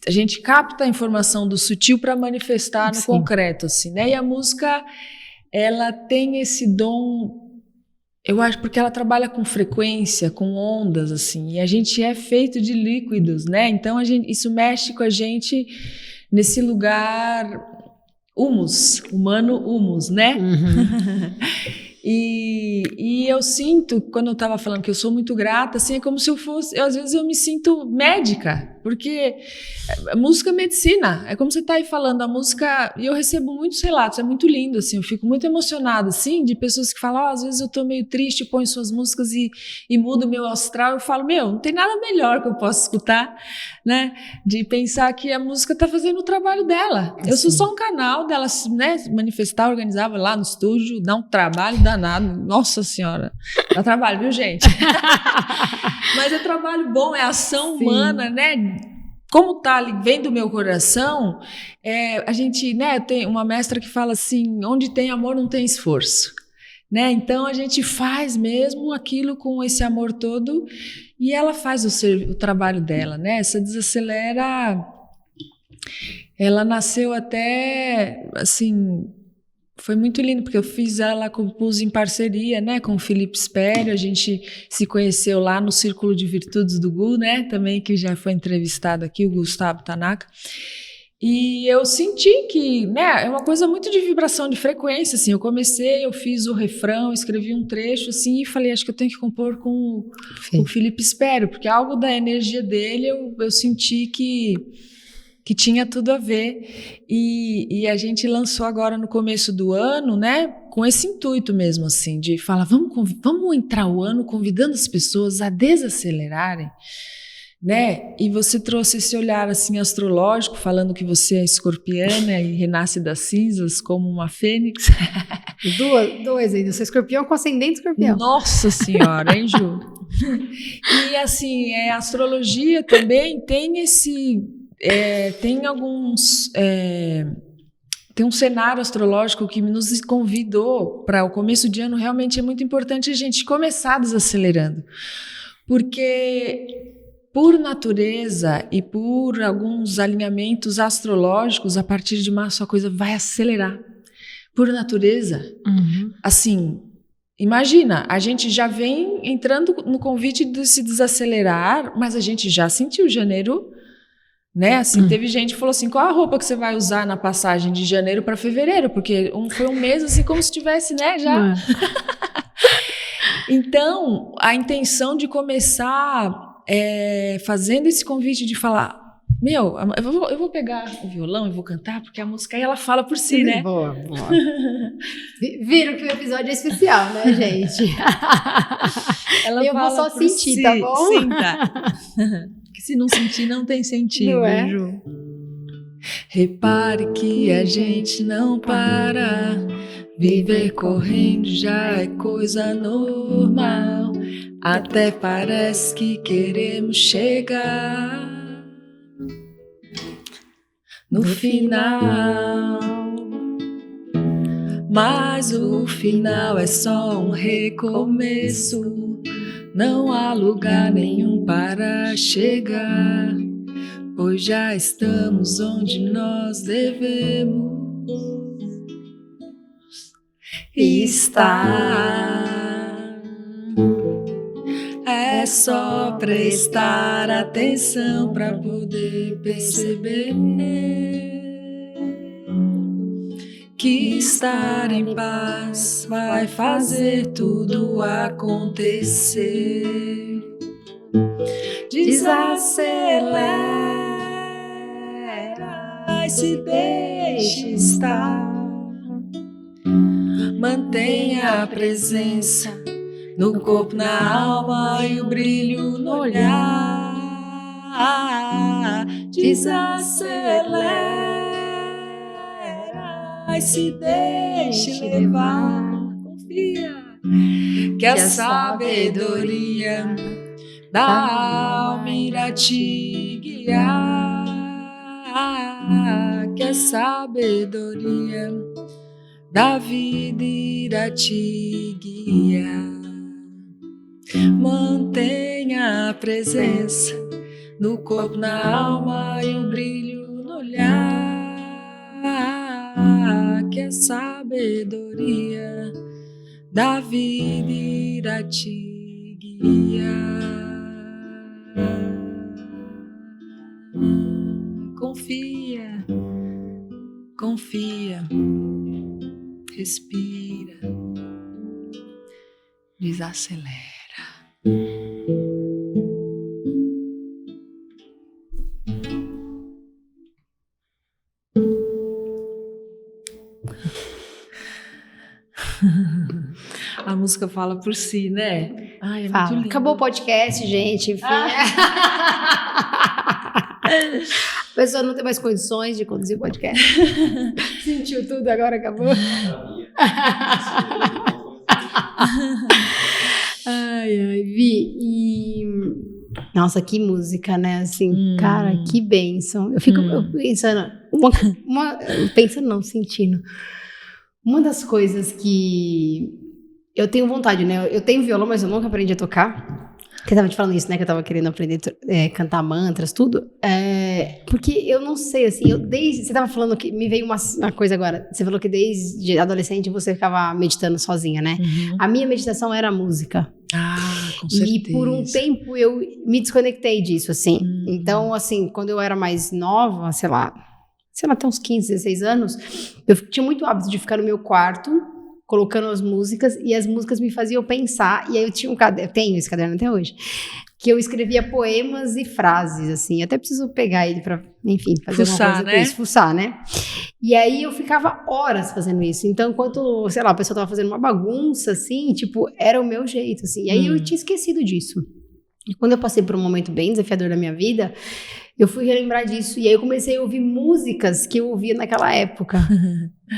A gente capta a informação do sutil para manifestar no concreto, assim, né? E a música, ela tem esse dom, eu acho, porque ela trabalha com frequência, com ondas, assim, e a gente é feito de líquidos, né? Então isso mexe com a gente nesse lugar humano humus, né? E eu sinto, quando eu estava falando que eu sou muito grata, assim, é como se às vezes eu me sinto médica, porque a música é medicina, é como você está aí falando, a música, e eu recebo muitos relatos, é muito lindo, assim, eu fico muito emocionada, assim, de pessoas que falam, às vezes eu estou meio triste, ponho suas músicas e mudo o meu astral, eu falo, não tem nada melhor que eu possa escutar, né, de pensar que a música está fazendo o trabalho dela, eu sou só um canal dela, né, manifestar, organizava lá no estúdio, dá um trabalho danado, nossa senhora, dá trabalho, viu, gente? Mas é trabalho bom, é ação humana, né? Como tá ali, vem do meu coração, a gente, né, tem uma mestra que fala assim, onde tem amor não tem esforço, né? Então a gente faz mesmo aquilo com esse amor todo e ela faz o trabalho dela, né? Essa Desacelera, ela nasceu até, assim... Foi muito lindo, porque ela compus em parceria, né, com o Felipe Espério, a gente se conheceu lá no Círculo de Virtudes do Gu, né, também, que já foi entrevistado aqui, o Gustavo Tanaka, e eu senti que, né, é uma coisa muito de vibração, de frequência, assim, eu fiz o refrão, escrevi um trecho, assim, e falei, acho que eu tenho que compor com o Felipe Espério, porque algo da energia dele eu senti que tinha tudo a ver, e a gente lançou agora no começo do ano, né, com esse intuito mesmo, assim, de falar, vamos entrar o ano convidando as pessoas a desacelerarem, né, e você trouxe esse olhar, assim, astrológico, falando que você é escorpiana e renasce das cinzas como uma fênix. Dois ainda, você é escorpião com ascendente escorpião. Nossa Senhora, hein, Ju? E, assim, a astrologia também tem esse... tem alguns... tem um cenário astrológico que nos convidou para o começo de ano. Realmente é muito importante a gente começar desacelerando, porque por natureza e por alguns alinhamentos astrológicos, a partir de março a coisa vai acelerar. Por natureza, assim, imagina, a gente já vem entrando no convite de se desacelerar, mas a gente já sentiu janeiro, né? Assim, teve gente que falou assim, qual a roupa que você vai usar na passagem de janeiro para fevereiro? Porque foi um mês assim como se tivesse, né, já. Então, a intenção de começar fazendo esse convite de falar, eu vou pegar o violão e vou cantar, porque a música aí ela fala por si, né? Boa. Viram que o episódio é especial, né, gente? Eu vou só sentir, tá bom? Sinta. Que se não sentir, não tem sentido, não Ju. Repare que a gente não para. Viver correndo já é coisa normal. Até parece que queremos chegar no final. Mas o final é só um recomeço. Não há lugar nenhum para chegar, pois já estamos onde nós devemos estar. É só prestar atenção para poder perceber que estar em paz vai fazer tudo acontecer. Desacelera e se deixe estar. Mantenha a presença no corpo, na alma e o brilho no olhar. Desacelera e se deixe levar. Confia que a sabedoria da alma irá te guiar. Que a sabedoria da vida irá te guiar. Mantenha a presença no corpo, na alma e o brilho no olhar. Que a sabedoria da vida irá te guiar. Confia, confia, respira, desacelera. A música fala por si, né? Ai, muito lindo. Acabou o podcast, gente. Enfim. A pessoa não tem mais condições de conduzir o podcast. Sentiu tudo, agora acabou. Ai, Vi. Nossa, que música, né? Assim, cara, que bênção. Eu fico pensando, pensando não, sentindo. Uma das coisas que eu tenho vontade, né? Eu tenho violão, mas eu nunca aprendi a tocar. Eu tava te falando isso, né? Que eu tava querendo aprender a cantar mantras, tudo. Porque eu não sei, assim, você tava falando que me veio uma coisa agora. Você falou que desde adolescente você ficava meditando sozinha, né? Uhum. A minha meditação era música. Com certeza. E por um tempo eu me desconectei disso, assim. Então, assim, quando eu era mais nova, sei lá, até uns 15, 16 anos, eu tinha muito hábito de ficar no meu quarto, colocando as músicas, e as músicas me faziam pensar, e aí eu tinha um caderno, tenho esse caderno até hoje, que eu escrevia poemas e frases, assim, até preciso pegar ele pra, enfim, fazer alguma coisa com isso, fuçar, né? E aí eu ficava horas fazendo isso, então enquanto, sei lá, a pessoa tava fazendo uma bagunça, assim, tipo, era o meu jeito, assim, e aí eu tinha esquecido disso. E quando eu passei por um momento bem desafiador da minha vida, eu fui relembrar disso, e aí eu comecei a ouvir músicas que eu ouvia naquela época.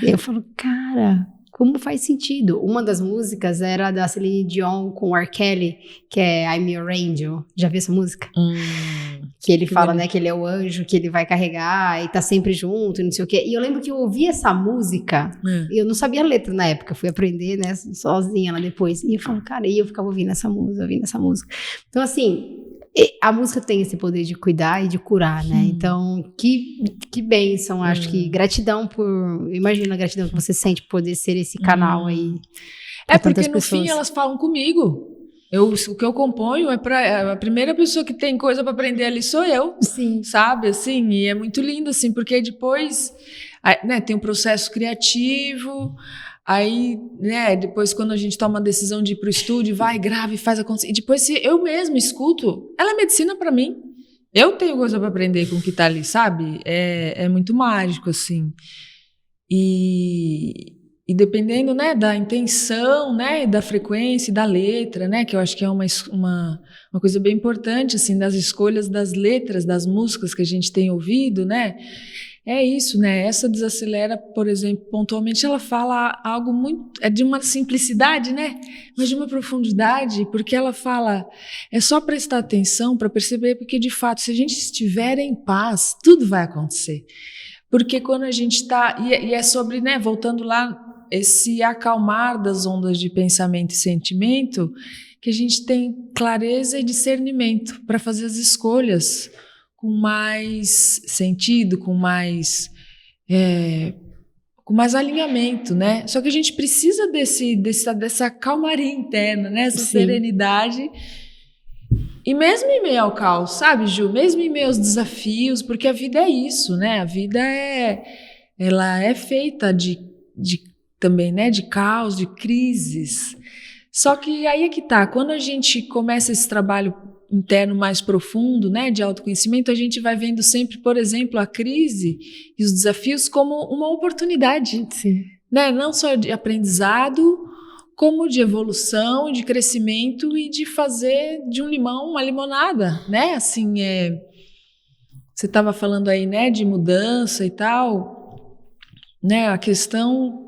E aí eu falo, cara, como faz sentido? Uma das músicas era da Celine Dion com R. Kelly, que é I'm Your Angel. Já viu essa música? Que ele fala, né, que ele é o anjo que ele vai carregar e tá sempre junto e não sei o quê. E eu lembro que eu ouvi essa música, e eu não sabia a letra na época, fui aprender, né, sozinha lá depois. E eu falo, cara, e eu ficava ouvindo essa música. Então, assim, a música tem esse poder de cuidar e de curar, né? Então, que bênção, acho que gratidão imagina a gratidão que você sente por poder ser esse canal aí. Porque no fim elas falam comigo. O que eu componho a primeira pessoa que tem coisa para aprender ali sou eu. Sim. Sabe, assim, e é muito lindo, assim, porque depois, né, tem um processo criativo. Aí, né, depois quando a gente toma a decisão de ir pro estúdio, vai, grava e faz acontecer. E depois se eu mesma escuto, ela é medicina pra mim. Eu tenho coisa pra aprender com o que tá ali, sabe? É muito mágico, assim. E dependendo, né, da intenção, né, da frequência, da letra, né, que eu acho que é uma coisa bem importante, assim, das escolhas das letras, das músicas que a gente tem ouvido, né? É isso, né? Essa Desacelera, por exemplo, pontualmente, ela fala algo muito... É de uma simplicidade, né? Mas de uma profundidade, porque ela fala... É só prestar atenção para perceber, porque, de fato, se a gente estiver em paz, tudo vai acontecer. Porque quando a gente está... E é sobre, né? Voltando lá, esse acalmar das ondas de pensamento e sentimento, que a gente tem clareza e discernimento para fazer as escolhas com mais sentido, com mais alinhamento, né? Só que a gente precisa dessa calmaria interna, né? Essa serenidade. E mesmo em meio ao caos, sabe, Ju? Mesmo em meio aos desafios, porque a vida é isso, né? A vida ela é feita de também, né, de caos, de crises. Só que aí é que tá, quando a gente começa esse trabalho interno mais profundo, né, de autoconhecimento, a gente vai vendo sempre, por exemplo, a crise e os desafios como uma oportunidade, Sim. né, não só de aprendizado, como de evolução, de crescimento e de fazer de um limão uma limonada, né, assim, você estava falando aí, né, de mudança e tal, né, a questão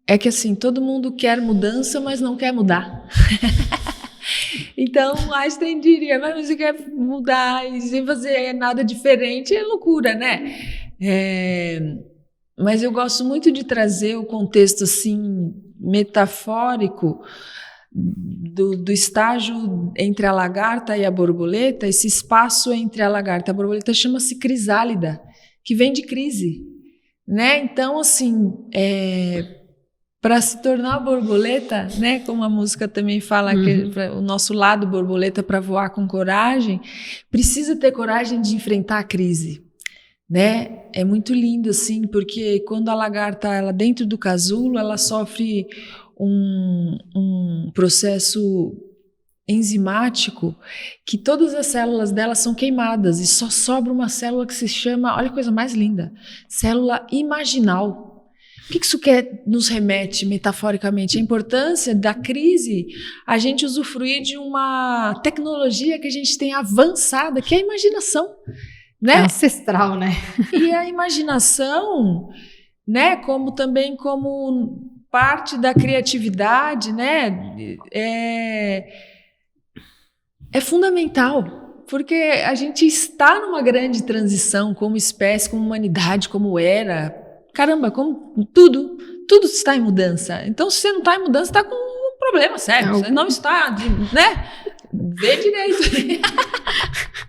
é que, assim, todo mundo quer mudança, mas não quer mudar. Então, Einstein diria, mas você quer mudar e sem fazer nada diferente, é loucura, né? Mas eu gosto muito de trazer o contexto, assim, metafórico do estágio entre a lagarta e a borboleta. Esse espaço entre a lagarta e a borboleta chama-se crisálida, que vem de crise, né? Então, assim, para se tornar borboleta, né, como a música também fala, que o nosso lado borboleta para voar com coragem, precisa ter coragem de enfrentar a crise, né? É muito lindo, assim, porque quando a lagarta, ela dentro do casulo, ela sofre um processo enzimático que todas as células dela são queimadas e só sobra uma célula que se chama, olha a coisa mais linda, célula imaginal. O que isso nos remete metaforicamente? A importância da crise, a gente usufruir de uma tecnologia que a gente tem avançada, que é a imaginação, né? É ancestral, né? E a imaginação, né, como parte da criatividade, né, é fundamental, porque a gente está numa grande transição como espécie, como humanidade, como era. Caramba, como tudo está em mudança. Então, se você não está em mudança, está com um problema sério. Você não está, né? Vê direito.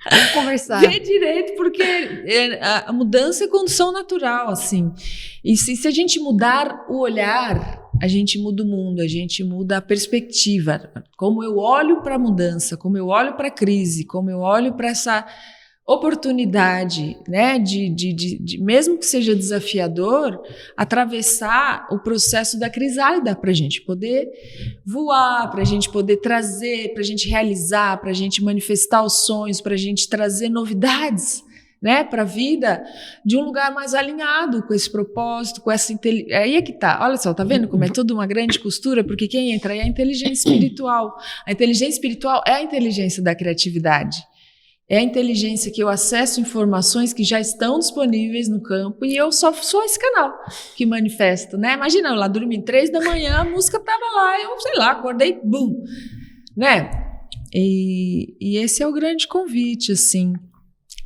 Vamos conversar. Vê direito, porque a mudança é condição natural, assim. E se a gente mudar o olhar, a gente muda o mundo, a gente muda a perspectiva. Como eu olho para a mudança, como eu olho para a crise, como eu olho para essa oportunidade, né, de mesmo que seja desafiador, atravessar o processo da crisálida para a gente poder voar, para a gente poder trazer, para a gente realizar, para a gente manifestar os sonhos, para a gente trazer novidades, né, para a vida de um lugar mais alinhado com esse propósito, com essa inteligência. Aí é que tá, olha só, tá vendo como é toda uma grande costura, porque quem entra aí é a inteligência espiritual. A inteligência espiritual é a inteligência da criatividade. É a inteligência que eu acesso informações que já estão disponíveis no campo e eu só sou esse canal que manifesto, né? Imagina, eu lá dormindo 3 da manhã, a música tava lá, eu sei lá, acordei, bum, né? E esse é o grande convite, assim.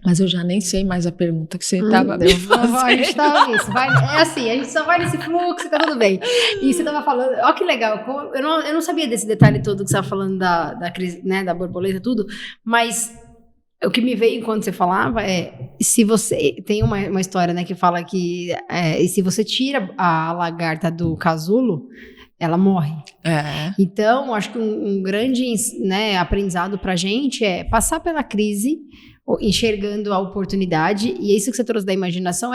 Mas eu já nem sei mais a pergunta que você estava me fazendo. A gente tava nisso. É assim, a gente só vai nesse fluxo, tá tudo bem. E você estava falando, ó que legal, eu não sabia desse detalhe todo que você estava falando da crise, né, da borboleta, tudo, mas o que me veio enquanto você falava se você, tem uma história, né, que fala que se você tira a lagarta do casulo, ela morre. Então, acho que um grande, né, aprendizado pra gente é passar pela crise, enxergando a oportunidade, e isso que você trouxe da imaginação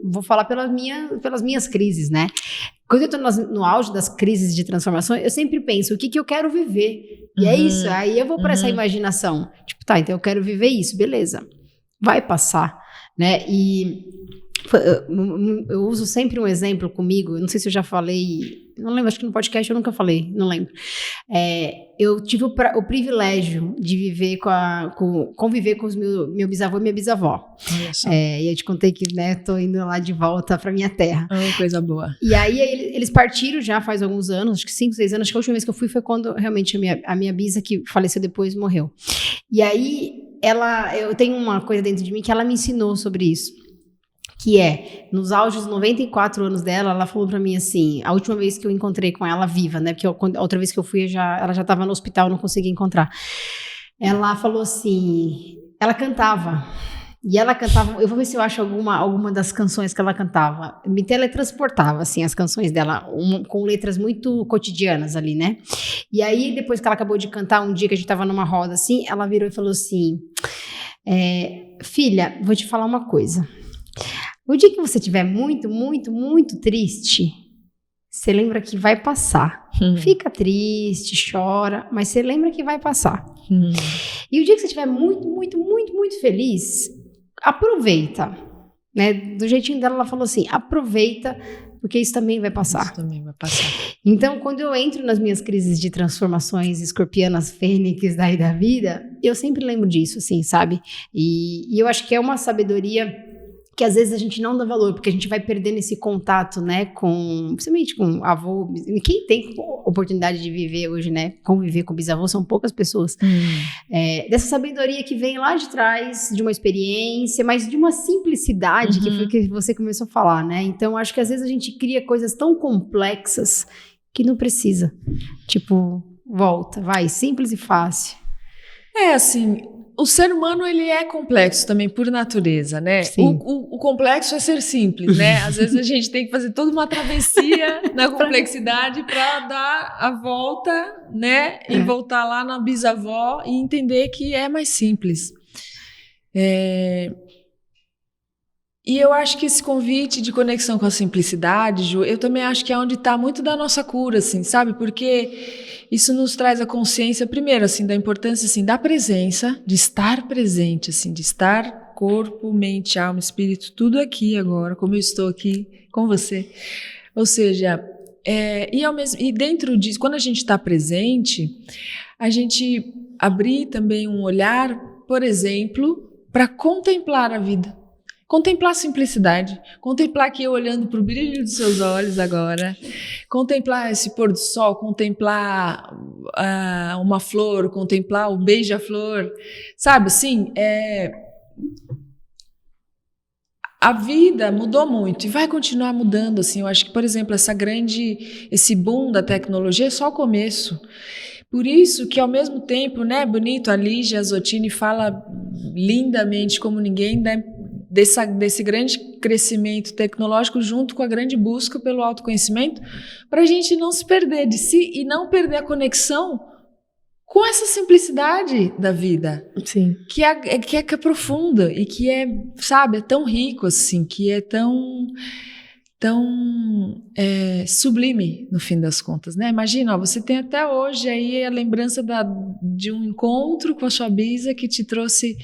vou falar pelas minhas crises, né? Quando eu tô no auge das crises de transformação, eu sempre penso, o que eu quero viver? E é isso, aí eu vou para essa imaginação. Tipo, tá, então eu quero viver isso, beleza. Vai passar, né? E eu uso sempre um exemplo comigo, eu não sei se eu já falei, não lembro, acho que no podcast eu nunca falei, não lembro. Eu tive o privilégio de viver conviver com meu bisavô e minha bisavó. E eu te contei que, né, tô indo lá de volta pra minha terra. Coisa boa. E aí eles partiram já faz alguns anos, acho que 5, 6 anos, acho que a última vez que eu fui foi quando realmente a minha bisa, que faleceu depois, morreu. E aí eu tenho uma coisa dentro de mim que ela me ensinou sobre isso. Que nos auges dos 94 anos dela, ela falou pra mim assim, a última vez que eu encontrei com ela viva, né, porque a outra vez que eu fui, ela já tava no hospital, eu não consegui encontrar. Ela falou assim, ela cantava, eu vou ver se eu acho alguma das canções que ela cantava, me teletransportava, assim, as canções dela, com letras muito cotidianas ali, né, e aí, depois que ela acabou de cantar, um dia que a gente tava numa roda, assim, ela virou e falou assim, filha, vou te falar uma coisa, o dia que você estiver muito, muito, muito triste, você lembra que vai passar. Fica triste, chora, mas você lembra que vai passar. E o dia que você estiver muito, muito, muito, muito feliz, aproveita. Né? Do jeitinho dela, ela falou assim, aproveita, porque isso também vai passar. Isso também vai passar. Então, quando eu entro nas minhas crises de transformações escorpianas fênix daí da vida, eu sempre lembro disso, assim, sabe? E eu acho que é uma sabedoria que às vezes a gente não dá valor, porque a gente vai perdendo esse contato, né, principalmente com avô. Quem tem oportunidade de viver hoje, né, conviver com bisavô, são poucas pessoas. Dessa sabedoria que vem lá de trás, de uma experiência, mas de uma simplicidade, que foi o que você começou a falar, né? Então, acho que às vezes a gente cria coisas tão complexas que não precisa. Tipo, volta, vai, simples e fácil. Assim, o ser humano, ele é complexo também por natureza, né? O complexo é ser simples, né? Às vezes a gente tem que fazer toda uma travessia na complexidade para dar a volta, né? E voltar lá na bisavó e entender que é mais simples. E eu acho que esse convite de conexão com a simplicidade, Ju, eu também acho que é onde está muito da nossa cura, assim, sabe? Porque isso nos traz a consciência, primeiro, assim, da importância, assim, da presença, de estar presente, assim, de estar corpo, mente, alma, espírito, tudo aqui agora, como eu estou aqui com você. Ou seja, e dentro disso, quando a gente está presente, a gente abrir também um olhar, por exemplo, para contemplar a vida. Contemplar a simplicidade, contemplar aqui eu olhando para o brilho dos seus olhos agora, contemplar esse pôr do sol, contemplar uma flor, contemplar o beija-flor, sabe, assim, a vida mudou muito e vai continuar mudando, assim, eu acho que, por exemplo, esse boom da tecnologia é só o começo. Por isso que, ao mesmo tempo, né, bonito, a Lígia Zottini fala lindamente como ninguém, né, desse grande crescimento tecnológico junto com a grande busca pelo autoconhecimento, para a gente não se perder de si e não perder a conexão com essa simplicidade da vida. Sim. Que é profunda e que é, sabe, é tão rico assim, que é tão sublime no fim das contas, né? Imagina, ó, você tem até hoje aí a lembrança de um encontro com a sua bisa que te trouxe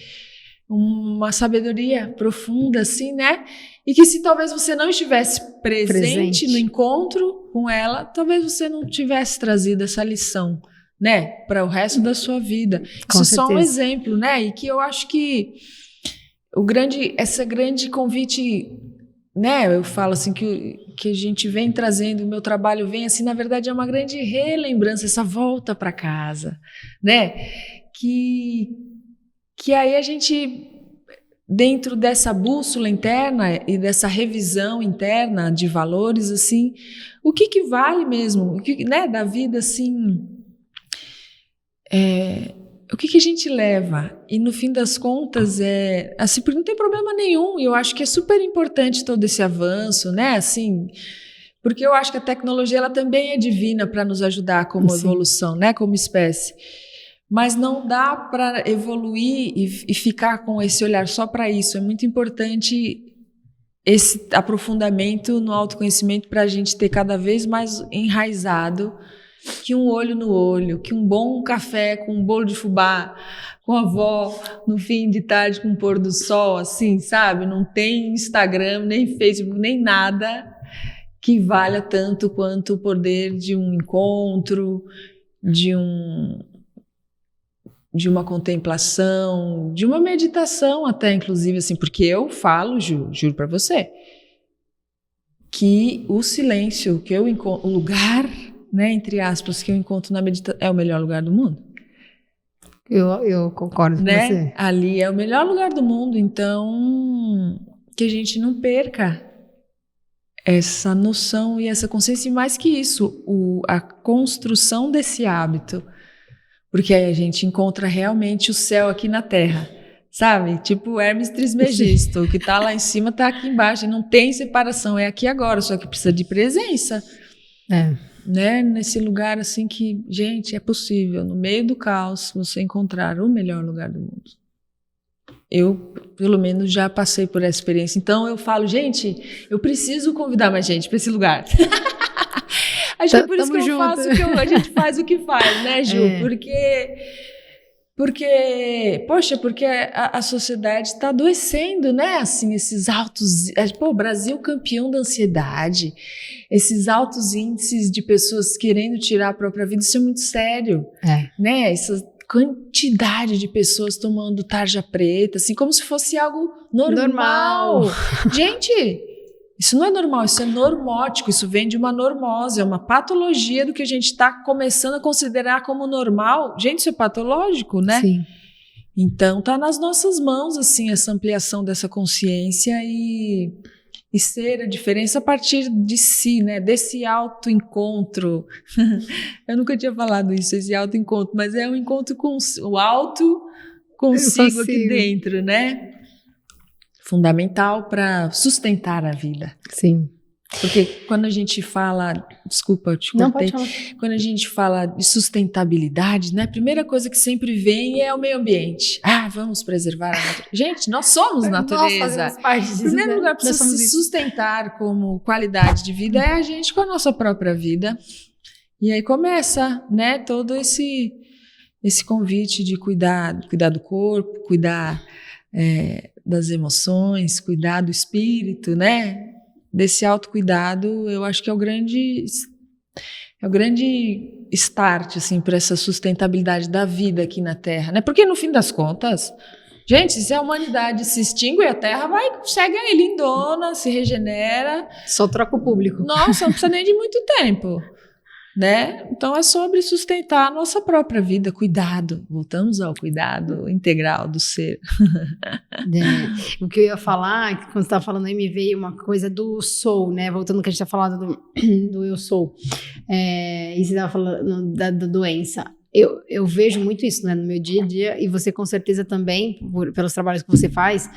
uma sabedoria profunda, assim, né? E que se talvez você não estivesse presente no encontro com ela, talvez você não tivesse trazido essa lição, né? Para o resto da sua vida. Com Isso certeza. Só um exemplo, né? E que eu acho que esse grande convite, né? Eu falo assim que a gente vem trazendo, o meu trabalho vem assim, na verdade é uma grande relembrança, essa volta para casa, né? Que aí a gente, dentro dessa bússola interna e dessa revisão interna de valores, assim, o que vale mesmo, né, da vida, assim, o que a gente leva? E no fim das contas, assim, porque não tem problema nenhum, e eu acho que é super importante todo esse avanço, né, assim, porque eu acho que a tecnologia, ela também é divina para nos ajudar como evolução, né, como espécie. Mas não dá para evoluir e ficar com esse olhar só para isso. É muito importante esse aprofundamento no autoconhecimento para a gente ter cada vez mais enraizado que um olho no olho, que um bom café com um bolo de fubá, com a avó no fim de tarde com o pôr do sol, assim, sabe? Não tem Instagram, nem Facebook, nem nada que valha tanto quanto o poder de um encontro, de uma contemplação, de uma meditação até, inclusive, assim, porque eu falo, juro para você, que o silêncio que eu encontro, o lugar, né, entre aspas, que eu encontro na meditação é o melhor lugar do mundo. Eu concordo com você. Ali é o melhor lugar do mundo, então que a gente não perca essa noção e essa consciência, e mais que isso, a construção desse hábito. Porque aí a gente encontra realmente o céu aqui na Terra, sabe? Tipo Hermes Trismegisto, o que está lá em cima está aqui embaixo, e não tem separação, é aqui agora, só que precisa de presença. Né? Nesse lugar assim que, gente, é possível, no meio do caos, você encontrar o melhor lugar do mundo. Eu, pelo menos, já passei por essa experiência. Então eu falo, gente, eu preciso convidar mais gente para esse lugar. Acho que é por isso que eu faço a gente faz o que faz, né, Ju? Porque a sociedade está adoecendo, né? Assim, esses altos... o Brasil campeão da ansiedade, esses altos índices de pessoas querendo tirar a própria vida, isso é muito sério, né? Essa quantidade de pessoas tomando tarja preta, assim, como se fosse algo normal. Gente... Isso não é normal, isso é normótico, isso vem de uma normose, é uma patologia do que a gente está começando a considerar como normal. Gente, isso é patológico, né? Sim. Então, está nas nossas mãos, assim, essa ampliação dessa consciência e ser a diferença a partir de si, né? Desse autoencontro. Eu nunca tinha falado isso, esse autoencontro, mas é um encontro com o auto consigo aqui dentro, né? Fundamental para sustentar a vida. Sim. Porque quando a gente fala... Desculpa, eu te cortei. Não, pode falar. Quando a gente fala de sustentabilidade, né, a primeira coisa que sempre vem é o meio ambiente. Vamos preservar a natureza. Gente, nós somos natureza. Nós fazemos parte disso. O primeiro lugar para se sustentar como qualidade de vida é a gente com a nossa própria vida. E aí começa, né, todo esse convite de cuidar do corpo, cuidar... das emoções, cuidar do espírito, né? Desse autocuidado, eu acho que é o grande start, assim, para essa sustentabilidade da vida aqui na Terra, né? Porque no fim das contas, gente, se a humanidade se extingue, a Terra segue aí lindona, se regenera. Só troca o público. Nossa, não precisa nem de muito tempo. Né? Então é sobre sustentar a nossa própria vida, cuidado, voltamos ao cuidado integral do ser. O que eu ia falar, quando você estava falando aí, me veio uma coisa do soul, né? Voltando ao que a gente está falando do eu sou, e você estava falando da doença. Eu vejo muito isso, né, no meu dia a dia, e você com certeza também, pelos trabalhos que você faz.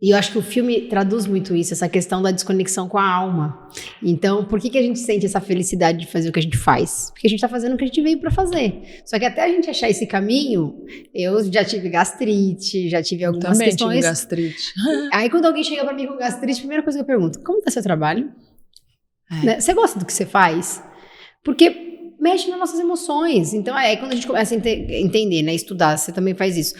E eu acho que o filme traduz muito isso, essa questão da desconexão com a alma. Então, por que a gente sente essa felicidade de fazer o que a gente faz? Porque a gente está fazendo o que a gente veio para fazer. Só que até a gente achar esse caminho, eu já tive gastrite, já tive algumas questões. Também tive gastrite. Aí quando alguém chega para mim com gastrite, a primeira coisa que eu pergunto, como está seu trabalho? Né? Você gosta do que você faz? Porque mexe nas nossas emoções. Então, aí quando a gente começa a entender, né, estudar, você também faz isso.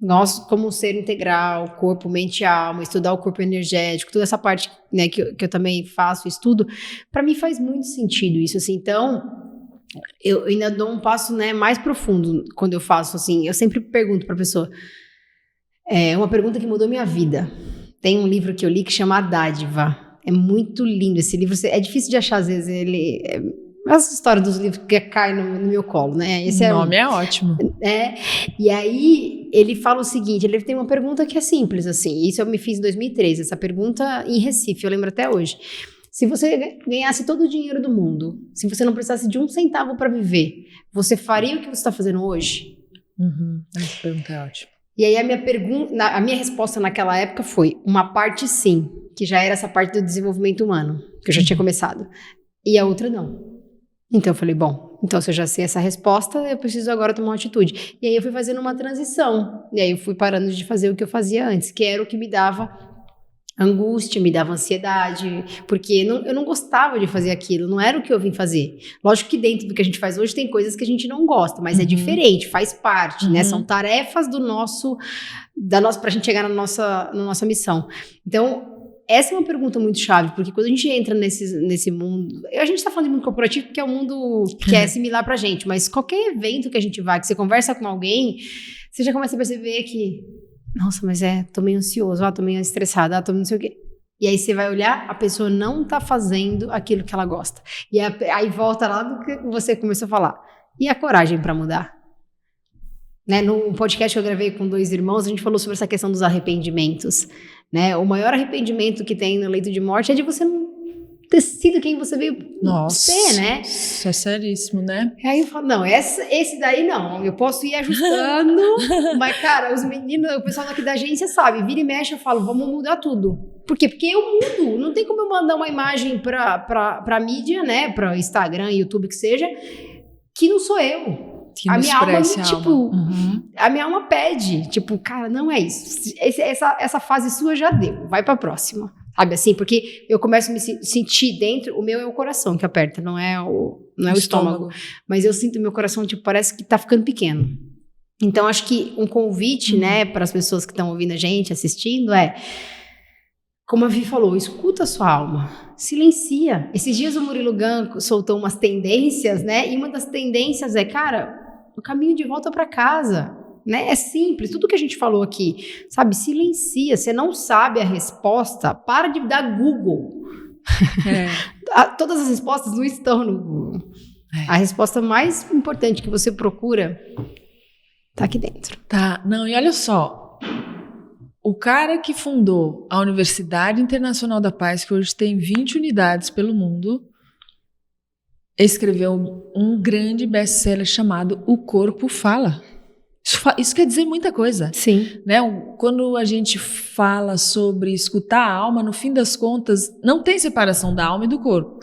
Nós, como um ser integral, corpo, mente e alma, estudar o corpo energético, toda essa parte, né, que eu também faço, estudo, para mim faz muito sentido isso, assim. Então, eu ainda dou um passo, né, mais profundo quando eu faço, assim. Eu sempre pergunto para a pessoa, uma pergunta que mudou minha vida. Tem um livro que eu li que chama A Dádiva. É muito lindo esse livro, é difícil de achar, às vezes, ele... Essa história dos livros que cai no meu colo, né? Esse o nome é ótimo. E aí, ele fala o seguinte, ele tem uma pergunta que é simples, assim. Isso eu me fiz em 2013, essa pergunta em Recife, eu lembro até hoje. Se você ganhasse todo o dinheiro do mundo, se você não precisasse de um centavo para viver, você faria o que você está fazendo hoje? Essa pergunta é ótima. E aí, a minha resposta naquela época foi uma parte sim, que já era essa parte do desenvolvimento humano, que eu já tinha começado. E a outra não. Então eu falei, bom, então se eu já sei essa resposta, eu preciso agora tomar uma atitude. E aí eu fui fazendo uma transição, e aí eu fui parando de fazer o que eu fazia antes, que era o que me dava angústia, me dava ansiedade, porque eu não gostava de fazer aquilo, não era o que eu vim fazer. Lógico que dentro do que a gente faz hoje tem coisas que a gente não gosta, mas é diferente, faz parte, né? São tarefas pra gente chegar na nossa missão. Então, essa é uma pergunta muito chave, porque quando a gente entra nesse mundo... A gente está falando de mundo corporativo porque é um mundo que é similar pra gente, mas qualquer evento que a gente vai, que você conversa com alguém, você já começa a perceber que... Nossa, mas tô meio ansioso, tô meio estressada, tô não sei o quê. E aí você vai olhar, a pessoa não tá fazendo aquilo que ela gosta. E aí volta lá do que você começou a falar. E a coragem pra mudar? Né, no podcast que eu gravei com 2 irmãos, a gente falou sobre essa questão dos arrependimentos, né? O maior arrependimento que tem no leito de morte é de você não ter sido quem você veio ser, né? Isso é seríssimo, né? Aí eu falo, não, esse daí não, eu posso ir ajustando, mas cara, os meninos, o pessoal aqui da agência sabe, vira e mexe, eu falo, vamos mudar tudo. Por quê? Porque eu mudo, não tem como eu mandar uma imagem pra mídia, né, pra Instagram, YouTube, que seja, que não sou eu. A minha alma, tipo, a minha alma pede, tipo, cara, não é isso. Essa fase sua já deu, vai pra próxima. Sabe assim? Porque eu começo a me sentir dentro, o meu é o coração que aperta, não é o estômago. Mas eu sinto meu coração, tipo, parece que tá ficando pequeno. Então, acho que um convite, né, para as pessoas que estão ouvindo a gente, assistindo, como a Vi falou, escuta a sua alma, silencia. Esses dias o Murilo Gun soltou umas tendências, né, e uma das tendências cara, o caminho de volta para casa, né, é simples, tudo que a gente falou aqui, sabe, silencia, você não sabe a resposta, para de dar Google. Todas as respostas não estão no Google. A resposta mais importante que você procura tá aqui dentro. Tá, não, e olha só, o cara que fundou a Universidade Internacional da Paz, que hoje tem 20 unidades pelo mundo, escreveu um grande best-seller chamado O Corpo Fala. Isso quer dizer muita coisa. Sim. Né? Quando a gente fala sobre escutar a alma, no fim das contas, não tem separação da alma e do corpo.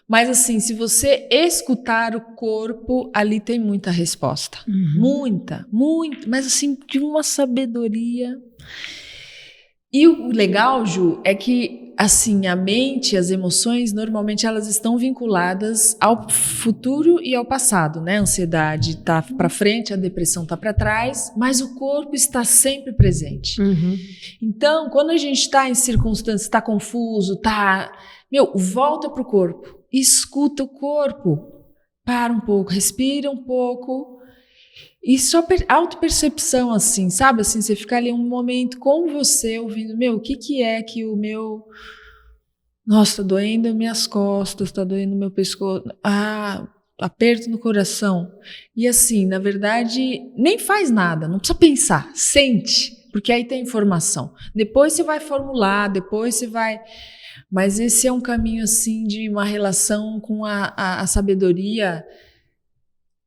Mas assim, se você escutar o corpo, ali tem muita resposta. Muita, mas assim, de uma sabedoria. E o legal, Ju, é que assim, a mente, as emoções, normalmente elas estão vinculadas ao futuro e ao passado, né? A ansiedade está para frente, a depressão está para trás, mas o corpo está sempre presente. Então, quando a gente está em circunstâncias, está confuso, volta para o corpo, escuta o corpo, para um pouco, respira um pouco. E só autopercepção, assim, sabe? Assim, você ficar ali um momento com você, ouvindo, o que é que o meu... Nossa, tá doendo minhas costas, tá doendo meu pescoço. Aperto no coração. E assim, na verdade, nem faz nada, não precisa pensar, sente, porque aí tem informação. Depois você vai formular, depois você vai... Mas esse é um caminho, assim, de uma relação com a sabedoria...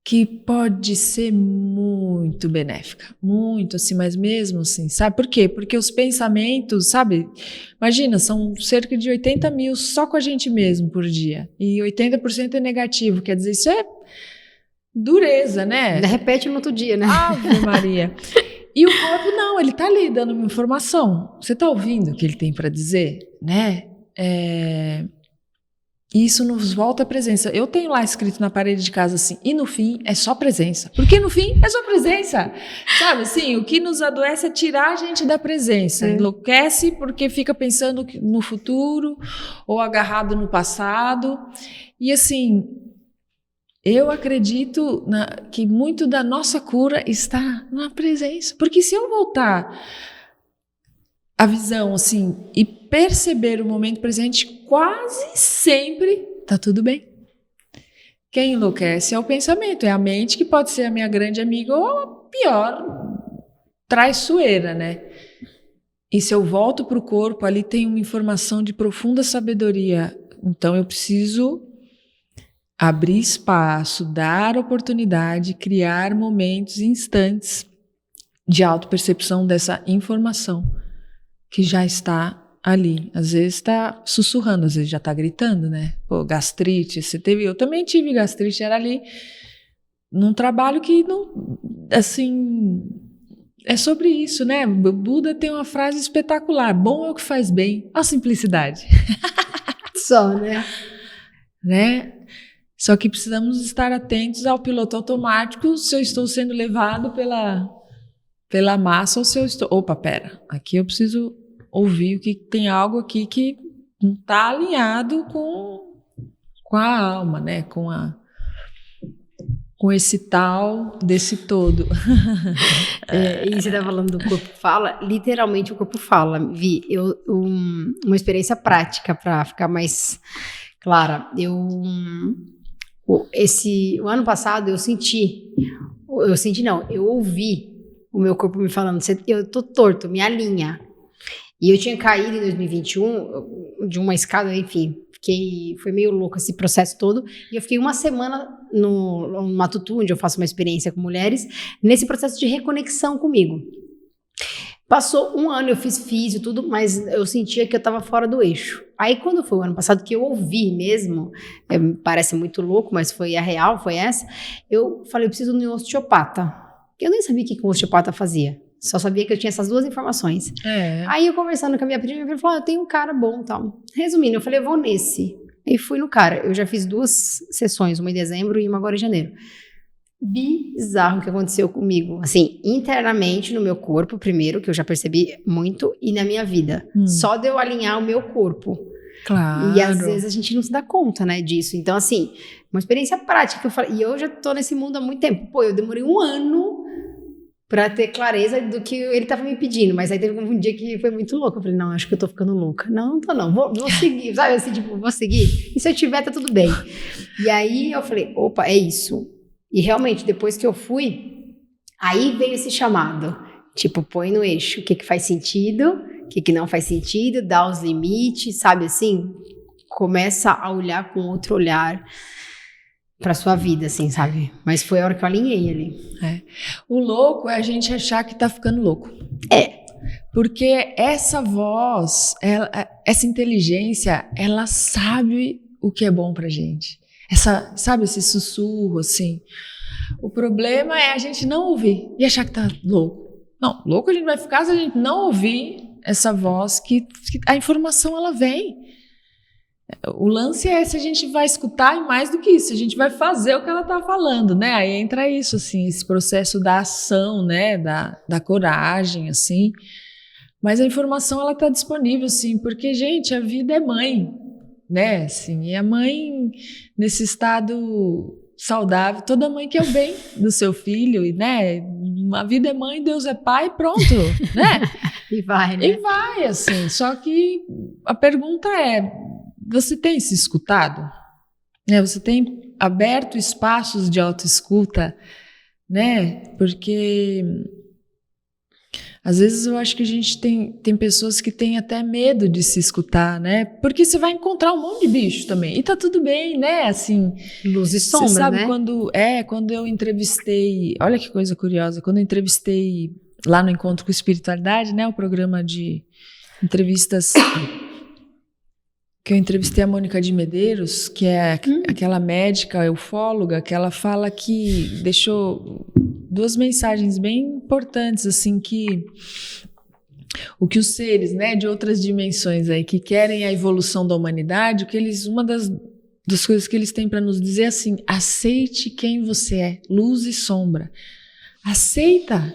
que pode ser muito benéfica, muito assim, mas mesmo assim, sabe por quê? Porque os pensamentos, sabe, imagina, são cerca de 80 mil só com a gente mesmo por dia, e 80% é negativo, quer dizer, isso é dureza, né? Repete no outro dia, né? Ave Maria. E o corpo não, ele tá ali dando uma informação, você tá ouvindo o que ele tem para dizer, né? Isso nos volta à presença. Eu tenho lá escrito na parede de casa assim, e no fim é só presença. Porque no fim é só presença. Sabe assim, o que nos adoece é tirar a gente da presença. Enlouquece porque fica pensando no futuro ou agarrado no passado. E assim, eu acredito que muito da nossa cura está na presença. Porque se eu voltar a visão assim e perceber o momento presente, quase sempre tá tudo bem. Quem enlouquece é o pensamento, é a mente, que pode ser a minha grande amiga ou a pior traiçoeira, né? E se eu volto para o corpo, ali tem uma informação de profunda sabedoria. Então eu preciso abrir espaço, dar oportunidade, criar momentos, instantes de autopercepção dessa informação que já está ali. Às vezes está sussurrando, às vezes já está gritando, né? Pô, gastrite, eu também tive gastrite, era ali num trabalho que não, assim, é sobre isso, né? O Buda tem uma frase espetacular: bom é o que faz bem, a simplicidade. Só, né? Só que precisamos estar atentos ao piloto automático, se eu estou sendo levado pela massa ou se eu estou... Opa, pera, aqui eu preciso ouvir o que tem algo aqui que não está alinhado com a alma, né? Com esse tal desse todo. E você está falando do corpo fala, literalmente o corpo fala. Vi, uma experiência prática para ficar mais clara. O ano passado eu ouvi o meu corpo me falando, eu tô torto, me alinha. E eu tinha caído em 2021 de uma escada, enfim, foi meio louco esse processo todo, e eu fiquei uma semana no Matutu, onde eu faço uma experiência com mulheres, nesse processo de reconexão comigo. Passou um ano, eu fiz físio, tudo, mas eu sentia que eu estava fora do eixo. Aí quando foi o ano passado que eu ouvi mesmo, parece muito louco, mas foi a real, foi essa, eu falei, eu preciso de um osteopata. Eu nem sabia o que um osteopata fazia. Só sabia que eu tinha essas 2 informações. Aí eu conversando com a minha prima, ela falou, eu tenho um cara bom e tal. Resumindo, eu falei, eu vou nesse. E fui no cara. Eu já fiz 2 sessões, uma em dezembro e uma agora em janeiro. Bizarro o que aconteceu comigo. Assim, internamente no meu corpo, primeiro, que eu já percebi muito, e na minha vida. Só de eu alinhar o meu corpo. Claro. E às vezes a gente não se dá conta, né, disso. Então, assim, uma experiência prática que eu falei. E eu já tô nesse mundo há muito tempo. Pô, eu demorei 1 ano pra ter clareza do que ele tava me pedindo. Mas aí teve um dia que foi muito louco. Eu falei, não, acho que eu tô ficando louca. Não tô não. Vou seguir, sabe? Assim, tipo, vou seguir. E se eu tiver, tá tudo bem. E aí eu falei, opa, é isso. E realmente, depois que eu fui, aí veio esse chamado. Tipo, põe no eixo o que faz sentido, o que não faz sentido, dá os limites, sabe assim? Começa a olhar com outro olhar pra sua vida, assim, sabe? Mas foi a hora que eu alinhei ali. O louco é a gente achar que tá ficando louco. Porque essa voz, essa inteligência, ela sabe o que é bom pra gente. Sabe, esse sussurro, assim. O problema é a gente não ouvir e achar que tá louco. Não, louco a gente vai ficar se a gente não ouvir essa voz, que a informação, ela vem. O lance é se a gente vai escutar, e mais do que isso, a gente vai fazer o que ela tá falando, né? Aí entra isso, assim, esse processo da ação, né? Da coragem, assim. Mas a informação, ela tá disponível, assim, porque, gente, a vida é mãe, né? Assim, e a mãe, nesse estado saudável, toda mãe quer o bem do seu filho, e, né? A vida é mãe, Deus é pai, pronto, né? E vai, né? E vai, assim. Só que a pergunta é, você tem se escutado? Né? Você tem aberto espaços de autoescuta, né? Porque às vezes eu acho que a gente tem pessoas que têm até medo de se escutar, né? Porque você vai encontrar um monte de bicho também. E tá tudo bem, né? Assim, luz e sombra, você sabe, né? quando eu entrevistei... Olha que coisa curiosa. Quando eu entrevistei lá no Encontro com Espiritualidade, né? O programa de entrevistas... que eu entrevistei a Mônica de Medeiros, que é aquela médica ufóloga, que ela fala que deixou 2 mensagens bem importantes, assim, que o que os seres, né, de outras dimensões aí, que querem a evolução da humanidade, uma das coisas que eles têm para nos dizer é assim, aceite quem você é, luz e sombra. Aceita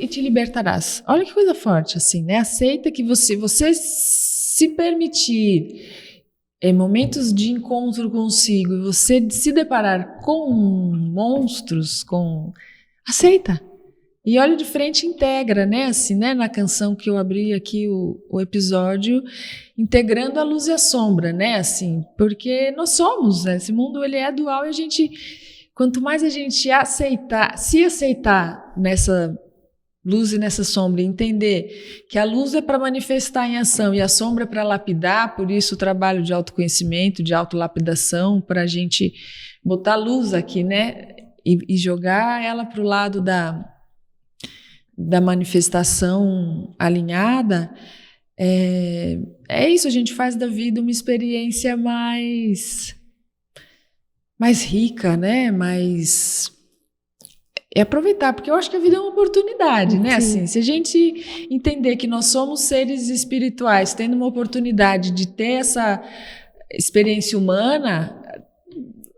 e te libertarás. Olha que coisa forte, assim, né? Aceita que você se permitir em momentos de encontro consigo e você se deparar com monstros, aceita. E olha de frente, integra, né? Assim, né? Na canção que eu abri aqui o episódio, integrando a luz e a sombra, né? Assim, porque nós somos, né? Esse mundo, ele é dual, e a gente, quanto mais a gente se aceitar nessa luz e nessa sombra, e entender que a luz é para manifestar em ação e a sombra é para lapidar, por isso o trabalho de autoconhecimento, de autolapidação, para a gente botar luz aqui, né? E jogar ela para o lado da manifestação alinhada, é isso, a gente faz da vida uma experiência mais rica, né? É aproveitar, porque eu acho que a vida é uma oportunidade, né? Assim, se a gente entender que nós somos seres espirituais, tendo uma oportunidade de ter essa experiência humana,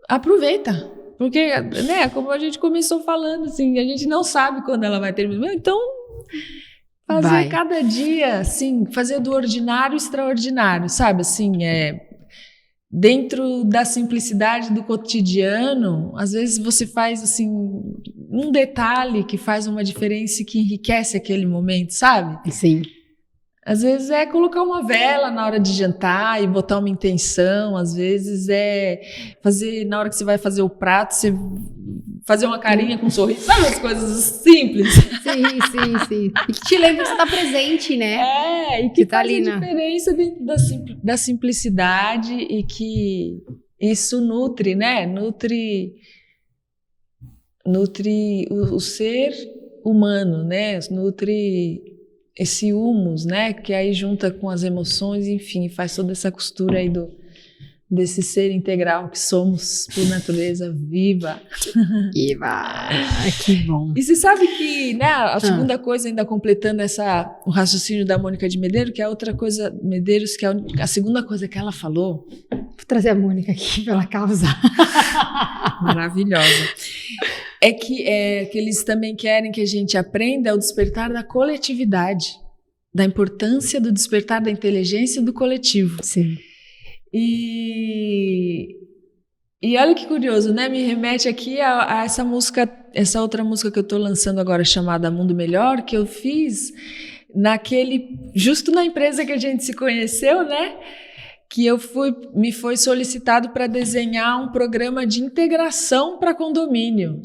aproveita. Porque, né, como a gente começou falando, assim, a gente não sabe quando ela vai terminar. Então, fazer cada dia, assim, fazer do ordinário extraordinário, sabe? Assim, dentro da simplicidade do cotidiano, às vezes você faz, assim, um detalhe que faz uma diferença e que enriquece aquele momento, sabe? Sim. Às vezes é colocar uma vela na hora de jantar e botar uma intenção, às vezes é fazer, na hora que você vai fazer o prato, você fazer uma carinha com um sorriso, sabe, as coisas simples. Sim. E que te lembra que você está presente, né? E que faz a diferença dentro da simplicidade, e que isso nutre, né? Nutre o ser humano, né? Nutre esse humus, né? Que aí junta com as emoções, enfim, faz toda essa costura aí desse ser integral que somos por natureza viva. Viva! Que bom. E você sabe que, né, a segunda coisa, ainda completando o raciocínio da Mônica de Medeiros, que é outra coisa, Medeiros, que é a segunda coisa que ela falou. Vou trazer a Mônica aqui pela causa. Maravilhosa. É que eles também querem que a gente aprenda o despertar da coletividade, da importância do despertar da inteligência do coletivo. Sim. E olha que curioso, né? Me remete aqui a essa música, essa outra música que eu estou lançando agora, chamada Mundo Melhor, que eu fiz justo na empresa que a gente se conheceu, né? Que me foi solicitado para desenhar um programa de integração para condomínio,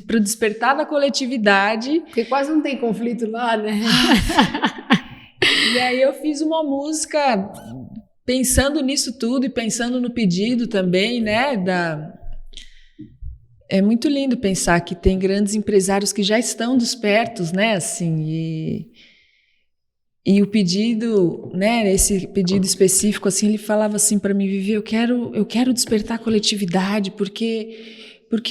para o despertar da coletividade. Porque quase não tem conflito lá, né? E aí eu fiz uma música pensando nisso tudo e pensando no pedido também, né? É muito lindo pensar que tem grandes empresários que já estão despertos, né? Assim, e o pedido, né? Esse pedido específico, assim, ele falava assim para mim: Vivi, eu quero despertar a coletividade, porque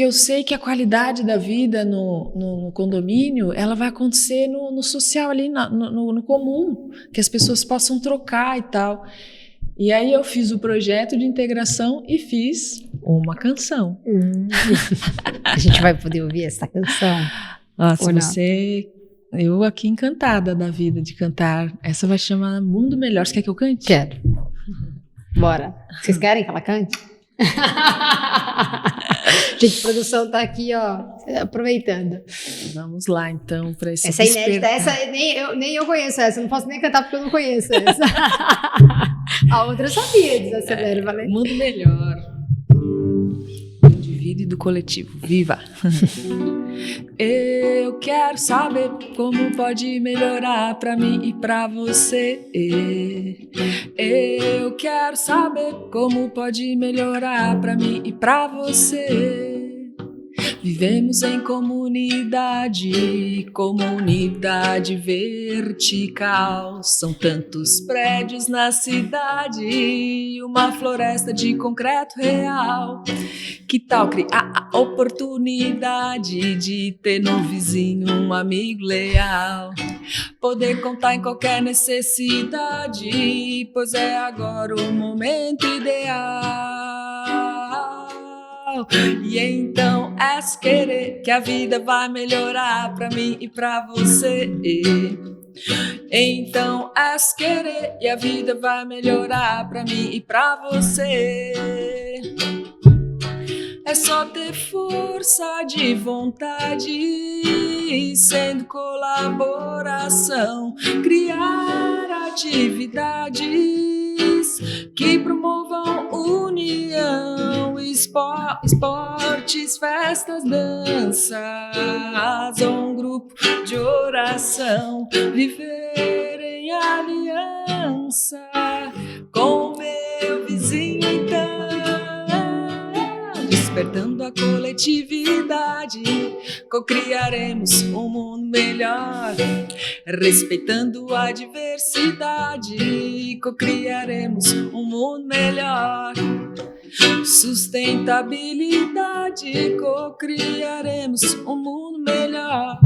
eu sei que a qualidade da vida no condomínio, ela vai acontecer no social ali, no comum, que as pessoas possam trocar e tal. E aí eu fiz o projeto de integração e fiz uma canção. A gente vai poder ouvir essa canção? Eu aqui encantada da vida de cantar. Essa vai chamar Mundo Melhor. Você quer que eu cante? Quero. Bora. Vocês querem que ela cante? Gente, a produção tá aqui, ó, aproveitando. Vamos lá, então, para esse Essa é inédita, nem eu conheço essa, não posso nem cantar porque eu não conheço essa. A outra eu sabia, desacelera, valeu. Mundo melhor. Do indivíduo e do coletivo. Viva! Eu quero saber como pode melhorar pra mim e pra você. Eu quero saber como pode melhorar pra mim e pra você. Vivemos em comunidade vertical. São tantos prédios na cidade, uma floresta de concreto real. Que tal criar a oportunidade de ter no vizinho um amigo leal? Poder contar em qualquer necessidade, pois é agora o momento ideal. E então é querer que a vida vai melhorar pra mim e pra você. Então é querer e a vida vai melhorar pra mim e pra você. É só ter força de vontade, sendo colaboração, criar atividades que promovam união, esportes, festas, danças, um grupo de oração, viver em aliança com meu vizinho então. Despertando a coletividade, cocriaremos um mundo melhor. Respeitando a diversidade, cocriaremos um mundo melhor. Sustentabilidade, cocriaremos um mundo melhor.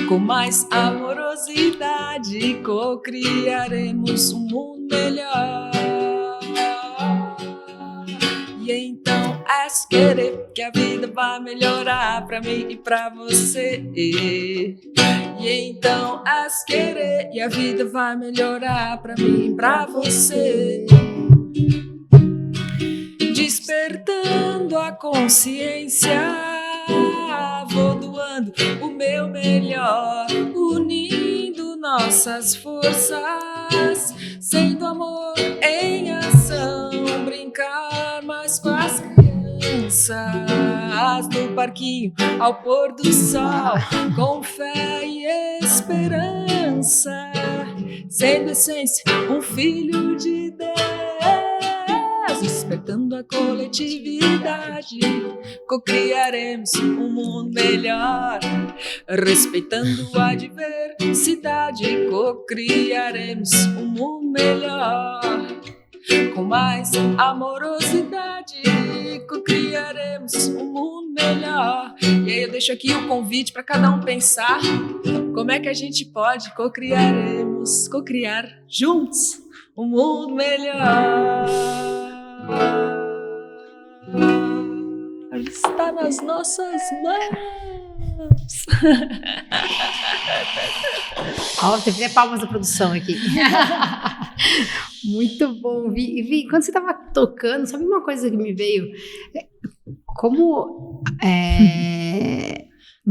Com mais amorosidade, cocriaremos um mundo melhor. E então é querer que a vida vai melhorar pra mim e pra você. E então é querer e a vida vai melhorar pra mim e pra você. Despertando a consciência, vou doando o meu melhor, unindo nossas forças, sendo amor em ação, brincar mais com as crianças no parquinho ao pôr do sol, com fé e esperança, sendo essência um filho de Deus. Despertando a coletividade, cocriaremos um mundo melhor. Respeitando a diversidade, cocriaremos um mundo melhor. com mais amorosidade, cocriaremos um mundo melhor. E aí eu deixo aqui o convite para cada um pensar como é que a gente pode cocriar juntos um mundo melhor. Está nas nossas mãos. Ó, você fizer palmas da produção aqui. Muito bom. Vi, quando você estava tocando, sabe uma coisa que me veio? Como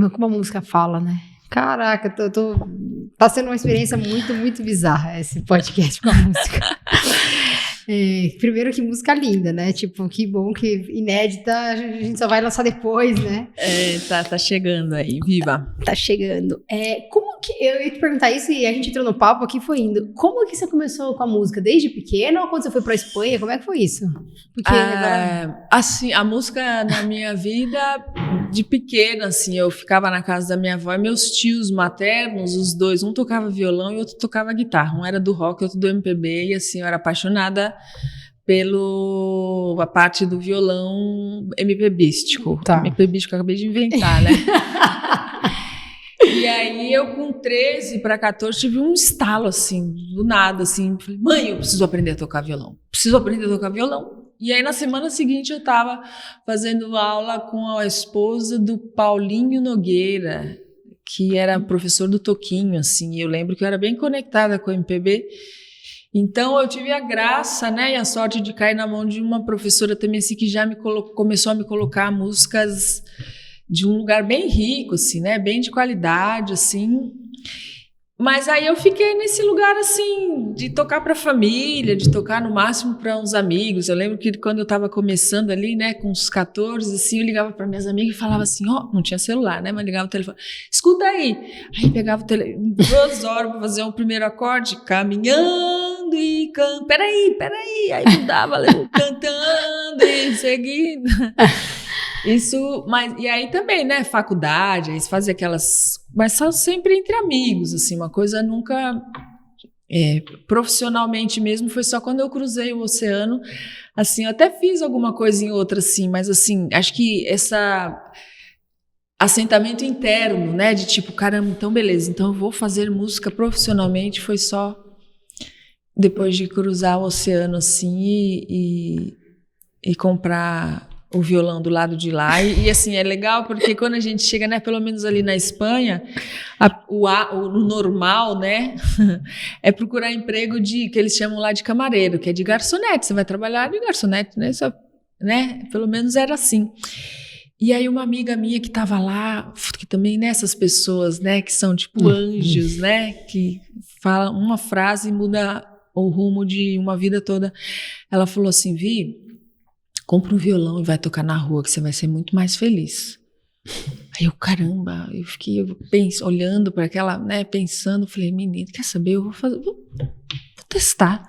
a música fala, né? Caraca, tá sendo uma experiência muito, muito bizarra esse podcast com a música. Primeiro, que música linda, né? Tipo, que bom, que inédita, a gente só vai lançar depois, né? Tá chegando aí, viva. Tá chegando. Como que, eu ia te perguntar isso e a gente entrou no papo aqui, foi indo. Como que você começou com a música? Desde pequena ou quando você foi pra Espanha? Como é que foi isso? Porque agora... Assim, a música na minha vida, de pequena, assim, eu ficava na casa da minha avó e meus tios maternos, os dois, um tocava violão e outro tocava guitarra. Um era do rock, outro do MPB, e assim, eu era apaixonada pela parte do violão MPBístico. Tá. MPBístico eu acabei de inventar, né? E aí eu com 13 para 14 tive um estalo assim, do nada, assim, falei, mãe, eu preciso aprender a tocar violão. E aí na semana seguinte eu estava fazendo aula com a esposa do Paulinho Nogueira, que era professor do Toquinho, assim, e eu lembro que eu era bem conectada com o MPB. Então eu tive a graça, né, e a sorte de cair na mão de uma professora também assim que já começou a me colocar músicas de um lugar bem rico, assim, né, bem de qualidade, assim. Mas aí eu fiquei nesse lugar assim de tocar para a família, de tocar no máximo para uns amigos. Eu lembro que quando eu estava começando ali, né, com uns 14, assim, eu ligava para minhas amigas e falava assim, não tinha celular, né, mas ligava o telefone, escuta aí. Aí pegava o telefone, 2 horas para fazer um primeiro acorde, caminhando e cantando. Peraí, aí mudava, cantando e seguindo. Isso, mas e aí também, né, faculdade, aí fazia aquelas, mas só sempre entre amigos, assim, uma coisa nunca profissionalmente mesmo, foi só quando eu cruzei o oceano, assim, eu até fiz alguma coisa em outra, assim, mas assim, acho que essa assentamento interno, né, de tipo, caramba, então beleza, então eu vou fazer música profissionalmente, foi só depois de cruzar o oceano, assim, e comprar o violão do lado de lá, e assim, é legal porque quando a gente chega, né, pelo menos ali na Espanha, o normal, né, é procurar emprego que eles chamam lá de camareiro, que é de garçonete, você vai trabalhar de garçonete, né, né, pelo menos era assim. E aí uma amiga minha que estava lá, que também nessas pessoas, né, que são tipo anjos, né, que falam uma frase e muda o rumo de uma vida toda, ela falou assim, Vi, compra um violão e vai tocar na rua que você vai ser muito mais feliz. Aí eu, caramba, eu fiquei olhando para aquela, né, pensando, falei, menina, quer saber, eu vou testar.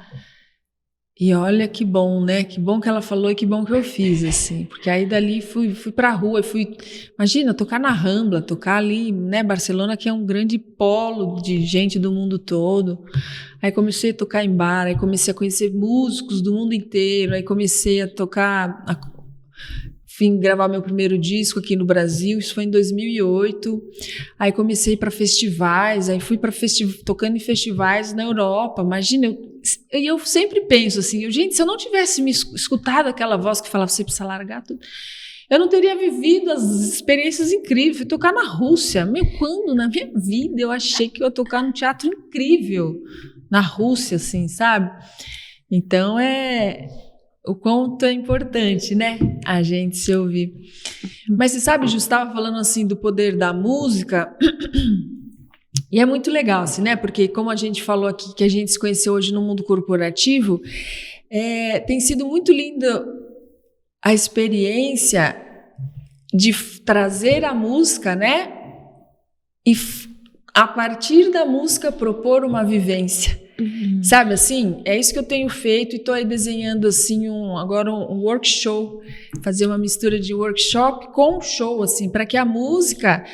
E olha que bom, né, que bom que ela falou e que bom que eu fiz, assim, porque aí dali fui pra rua e imagina, tocar na Rambla, tocar ali, né, Barcelona, que é um grande polo de gente do mundo todo. Aí comecei a tocar em bar, aí comecei a conhecer músicos do mundo inteiro, aí comecei a tocar, fui gravar meu primeiro disco aqui no Brasil, isso foi em 2008, aí comecei para festivais, aí fui tocando em festivais na Europa, imagina, eu sempre penso assim, gente, se eu não tivesse me escutado aquela voz que falava, você precisa largar tudo, eu não teria vivido as experiências incríveis. Fui tocar na Rússia. Quando na minha vida eu achei que eu ia tocar num teatro incrível na Rússia, assim, sabe? Então o quanto é importante, né? A gente se ouvir. Mas você sabe, Ju, estava falando assim do poder da música. E é muito legal, assim, né? Porque como a gente falou aqui, que a gente se conheceu hoje no mundo corporativo, tem sido muito lindo a experiência de trazer a música, né? E a partir da música propor uma vivência. Sabe assim? É isso que eu tenho feito e estou aí desenhando assim agora um workshop, fazer uma mistura de workshop com show, assim, para que a música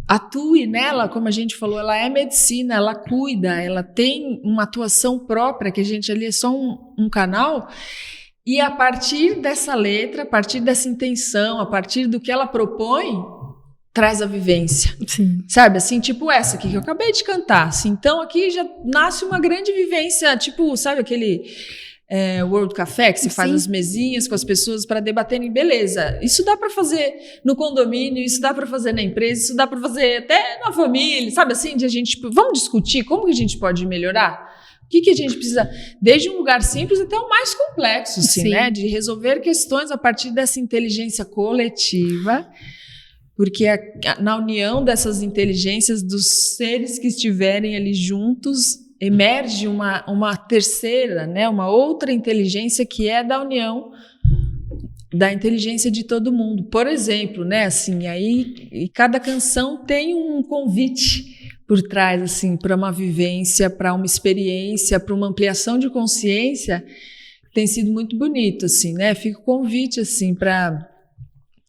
atue nela, como a gente falou, ela é medicina, ela cuida, ela tem uma atuação própria, que a gente ali é só um canal, e a partir dessa letra, a partir dessa intenção, a partir do que ela propõe, traz a vivência. Sim. Sabe, assim, tipo essa aqui que eu acabei de cantar. Assim, então aqui já nasce uma grande vivência, tipo, sabe aquele World Café, que se faz as mesinhas com as pessoas para debaterem, beleza, isso dá para fazer no condomínio, isso dá para fazer na empresa, isso dá para fazer até na família, sabe assim, de a gente, tipo, vamos discutir como que a gente pode melhorar? O que a gente precisa, desde um lugar simples até o mais complexo, assim, né, de resolver questões a partir dessa inteligência coletiva, porque na união dessas inteligências dos seres que estiverem ali juntos, emerge uma terceira, né, uma outra inteligência que é da união da inteligência de todo mundo. Por exemplo, né, assim, aí e cada canção tem um convite por trás, assim, para uma vivência, para uma experiência, para uma ampliação de consciência, tem sido muito bonito, assim, né? Fica o convite, assim, para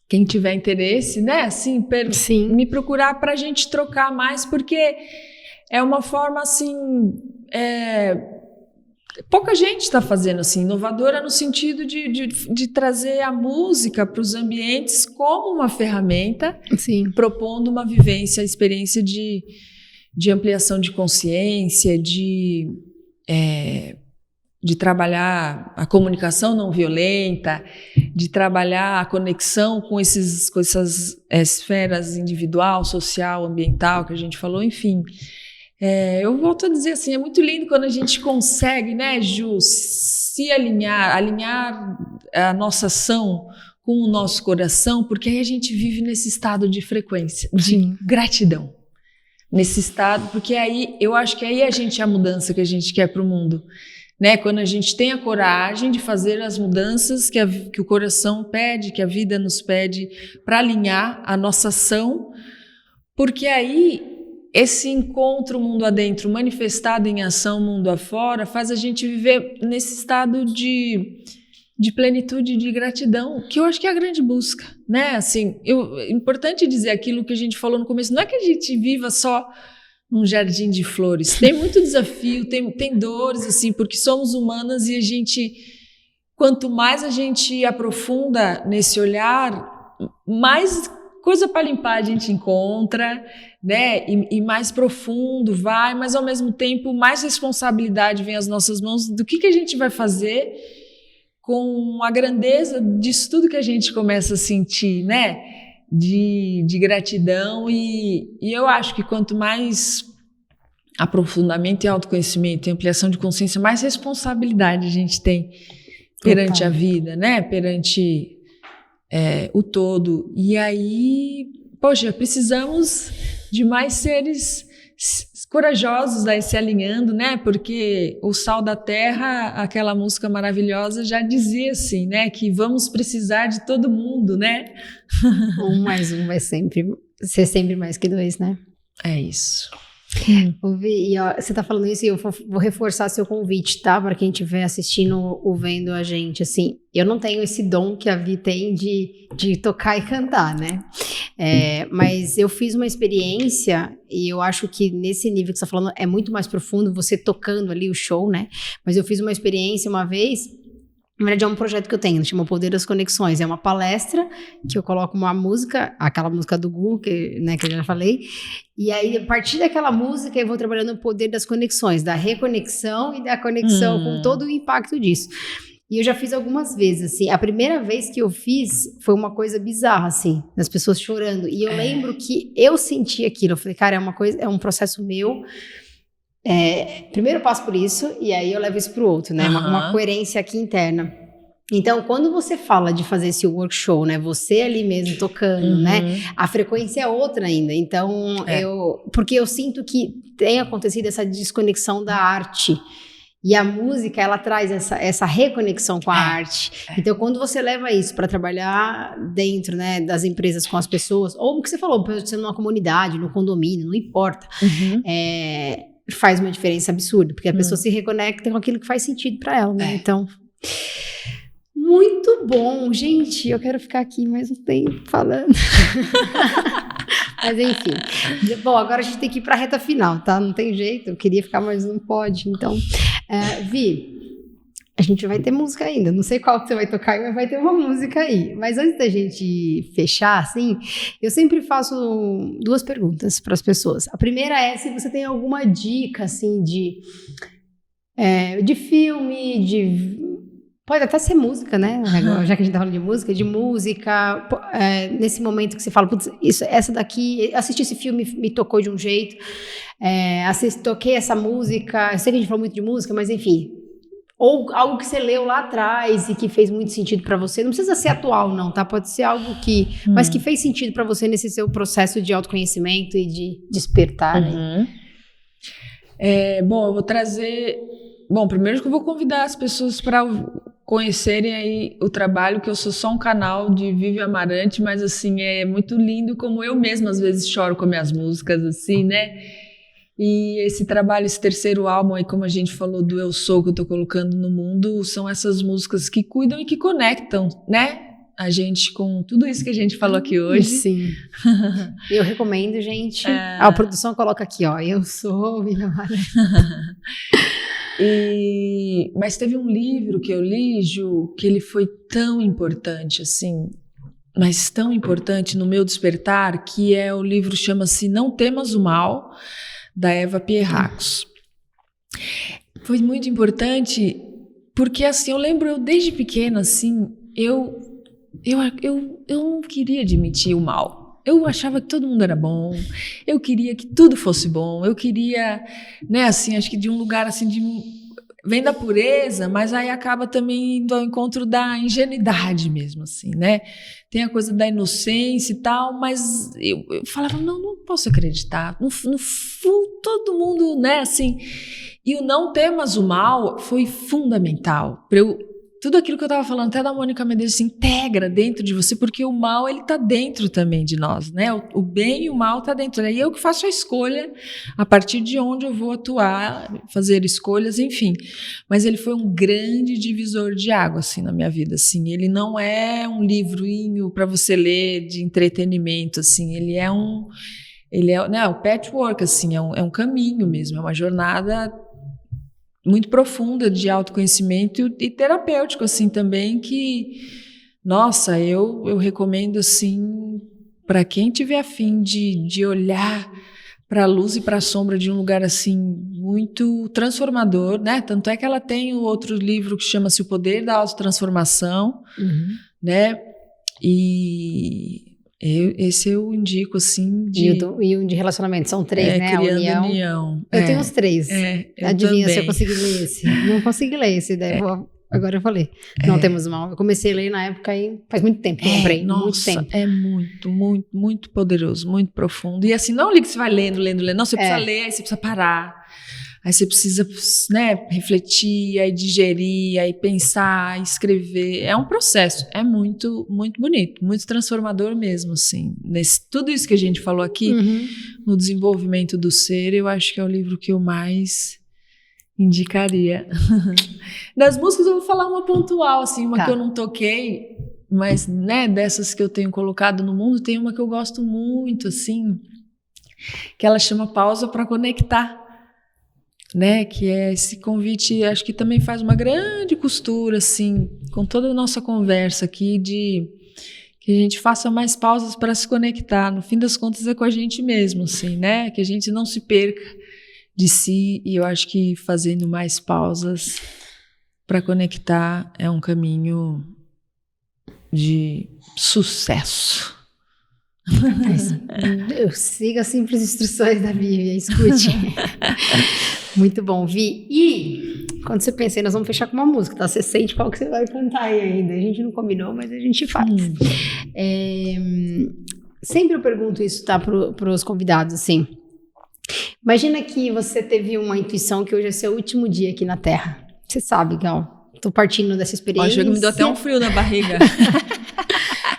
quem tiver interesse, né, assim, me procurar para a gente trocar mais, porque é uma forma, assim, pouca gente está fazendo, assim, inovadora no sentido de trazer a música para os ambientes como uma ferramenta, propondo uma vivência, experiência de ampliação de consciência, de trabalhar a comunicação não violenta, de trabalhar a conexão com essas esferas individual, social, ambiental que a gente falou, enfim. Eu volto a dizer assim, é muito lindo quando a gente consegue, né, Ju, se alinhar a nossa ação com o nosso coração, porque aí a gente vive nesse estado de frequência, de gratidão. Nesse estado, porque aí, eu acho que aí a gente é a mudança que a gente quer para o mundo, né? Quando a gente tem a coragem de fazer as mudanças que o coração pede, que a vida nos pede, para alinhar a nossa ação, porque aí esse encontro mundo adentro, manifestado em ação mundo afora, faz a gente viver nesse estado de plenitude, de gratidão, que eu acho que é a grande busca, né? Assim, é importante dizer aquilo que a gente falou no começo, não é que a gente viva só num jardim de flores, tem muito desafio, tem dores, assim, porque somos humanas e a gente, quanto mais a gente aprofunda nesse olhar, mais coisa para limpar a gente encontra, né? E mais profundo vai, mas ao mesmo tempo mais responsabilidade vem às nossas mãos do que a gente vai fazer com a grandeza disso tudo que a gente começa a sentir, né? De gratidão e eu acho que quanto mais aprofundamento e autoconhecimento e ampliação de consciência, mais responsabilidade a gente tem perante a vida, né? Perante o todo. E aí, poxa, precisamos de mais seres corajosos aí se alinhando, né? Porque o Sal da Terra, aquela música maravilhosa, já dizia assim, né? Que vamos precisar de todo mundo, né? Um mais um vai ser sempre mais que dois, né? É isso. E ó, você tá falando isso e eu vou reforçar seu convite, tá? Para quem estiver assistindo ou vendo a gente, assim, eu não tenho esse dom que a Vi tem de tocar e cantar, né? Mas eu fiz uma experiência e eu acho que nesse nível que você tá falando é muito mais profundo, você tocando ali o show, né? Mas eu fiz uma experiência uma vez. Na verdade, é um projeto que eu tenho, chama O Poder das Conexões. É uma palestra que eu coloco uma música, aquela música do Google, que eu já falei, e aí, a partir daquela música, eu vou trabalhando o poder das conexões, da reconexão e da conexão, com todo o impacto disso. E eu já fiz algumas vezes, assim. A primeira vez que eu fiz foi uma coisa bizarra, assim, das pessoas chorando. E eu lembro que eu senti aquilo. Eu falei, cara, é um processo meu. Primeiro eu passo por isso e aí eu levo isso pro outro, né? Uma coerência aqui interna. Então, quando você fala de fazer esse workshop, né? Você ali mesmo tocando, né? A frequência é outra ainda. Então, porque eu sinto que tem acontecido essa desconexão da arte. E a música, ela traz essa reconexão com a arte. Então, quando você leva isso para trabalhar dentro, né, das empresas com as pessoas, ou o que você falou, pode ser numa comunidade, no condomínio, não importa. Faz uma diferença absurda, porque a pessoa se reconecta com aquilo que faz sentido para ela, né? Então, muito bom. Gente, eu quero ficar aqui mais um tempo falando. Mas enfim. Bom, agora a gente tem que ir para a reta final, tá? Não tem jeito, eu queria ficar, mas não pode. Então, Vi, A gente vai ter música ainda, não sei qual que você vai tocar, mas vai ter uma música aí. Mas antes da gente fechar, assim, eu sempre faço 2 perguntas para as pessoas. A primeira é se você tem alguma dica, assim, de filme, pode até ser música, né? Já que a gente tá falando de música, nesse momento que você fala, putz, essa daqui, assisti esse filme, me tocou de um jeito, toquei essa música, eu sei que a gente falou muito de música, mas enfim... Ou algo que você leu lá atrás e que fez muito sentido pra você. Não precisa ser atual, não, tá? Pode ser algo que... Mas que fez sentido pra você nesse seu processo de autoconhecimento e de despertar. Bom, eu vou trazer... Bom, primeiro que eu vou convidar as pessoas para conhecerem aí o trabalho, que eu sou só um canal de Vivi Amarante, mas assim, é muito lindo como eu mesma às vezes choro com minhas músicas, assim, né? E esse trabalho, esse terceiro álbum aí, como a gente falou do Eu Sou, que eu tô colocando no mundo, são essas músicas que cuidam e que conectam, né? A gente com tudo isso que a gente falou aqui hoje. Sim. Eu recomendo, gente. A produção coloca aqui, ó, Eu Sou, Mas teve um livro que eu li, Ju, que ele foi tão importante, assim, mas tão importante no meu despertar, que o livro chama-se Não Temas o Mal, da Eva Pierracos. Foi muito importante porque, assim, eu lembro, eu desde pequena, assim, eu não queria admitir o mal. Eu achava que todo mundo era bom, eu queria que tudo fosse bom, eu queria, né, assim, acho que de um lugar, assim, vem da pureza, mas aí acaba também indo ao encontro da ingenuidade mesmo, assim, né? Tem a coisa da inocência e tal, mas eu falava, não posso acreditar. No fundo, todo mundo, né, assim... E o Não Temas o Mal foi fundamental para tudo aquilo que eu estava falando, até da Mônica Medeiros, se integra dentro de você, porque o mal, ele está dentro também de nós, né? O bem e o mal está dentro. Aí eu que faço a escolha a partir de onde eu vou atuar, fazer escolhas, enfim. Mas ele foi um grande divisor de água, assim, na minha vida, assim. Ele não é um livrinho para você ler de entretenimento, assim. Ele é né, o patchwork, assim, é um caminho mesmo, é uma jornada muito profunda de autoconhecimento e terapêutico, assim, também, que, nossa, eu recomendo, assim, para quem tiver a fim de olhar para a luz e para a sombra de um lugar, assim, muito transformador, né? Tanto é que ela tem o outro livro que chama-se O Poder da Autotransformação, né? Esse eu indico, assim, E um de relacionamento, são 3, né? Criando União. Eu tenho os 3. Adivinha também. Se eu consegui ler esse. Não consegui ler esse, daí agora eu falei. Não Temos Mal. Eu comecei a ler na época e faz muito tempo que eu comprei. Nossa, muito tempo. É muito, muito, muito poderoso, muito profundo. E assim, não é um livro que você vai lendo. Não, você precisa ler, aí você precisa parar. Aí você precisa, né, refletir, aí digerir, aí pensar, escrever. É um processo, é muito, muito bonito, muito transformador mesmo, assim. Tudo isso que a gente falou aqui, no desenvolvimento do ser, eu acho que é o livro que eu mais indicaria. Das músicas eu vou falar uma pontual, assim, uma que eu não toquei, mas, né, dessas que eu tenho colocado no mundo, tem uma que eu gosto muito, assim, que ela chama Pausa para Conectar. Né, que é esse convite, acho que também faz uma grande costura, assim, com toda a nossa conversa aqui, de que a gente faça mais pausas para se conectar. No fim das contas, é com a gente mesmo, assim, né, que a gente não se perca de si, e eu acho que fazendo mais pausas para conectar é um caminho de sucesso. Eu sigo as simples instruções da Vivi, escute. Muito bom, Vi. E quando você pensa, nós vamos fechar com uma música, tá? Você sente qual que você vai cantar aí ainda. A gente não combinou, mas a gente faz. Sempre eu pergunto isso, tá? Para os convidados, assim. Imagina que você teve uma intuição que hoje é seu último dia aqui na Terra. Você sabe, Gal. Tô partindo dessa experiência. Acho que me deu até um frio na barriga.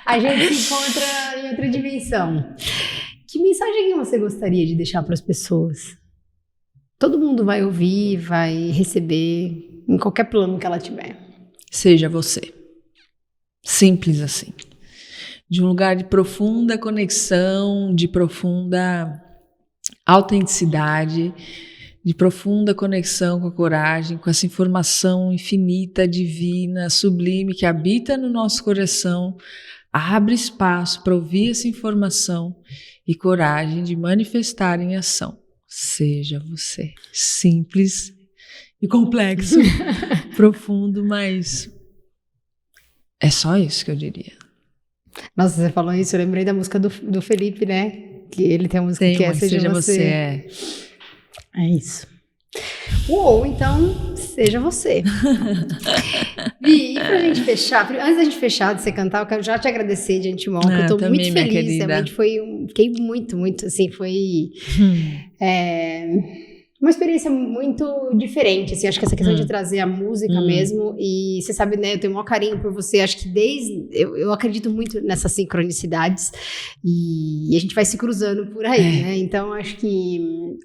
A gente se encontra em outra dimensão. Que mensagem que você gostaria de deixar para as pessoas? Todo mundo vai ouvir, vai receber, em qualquer plano que ela tiver. Seja você. Simples assim. De um lugar de profunda conexão, de profunda autenticidade, de profunda conexão com a coragem, com essa informação infinita, divina, sublime que habita no nosso coração. Abre espaço para ouvir essa informação e coragem de manifestar em ação. Seja você. Simples e complexo, profundo, mas é só isso que eu diria. Nossa, você falou isso, eu lembrei da música do Felipe, né? Que ele tem uma música que é Seja Você. É isso. Uou, então, seja você. E pra gente fechar, antes da gente fechar, de você cantar, eu quero já te agradecer de antemão, que eu tô muito feliz. Realmente fiquei muito, assim, foi uma experiência muito diferente, assim, acho que essa questão de trazer a música mesmo, e você sabe, né, eu tenho o maior carinho por você, acho que eu acredito muito nessas sincronicidades, e a gente vai se cruzando por aí, né, então acho que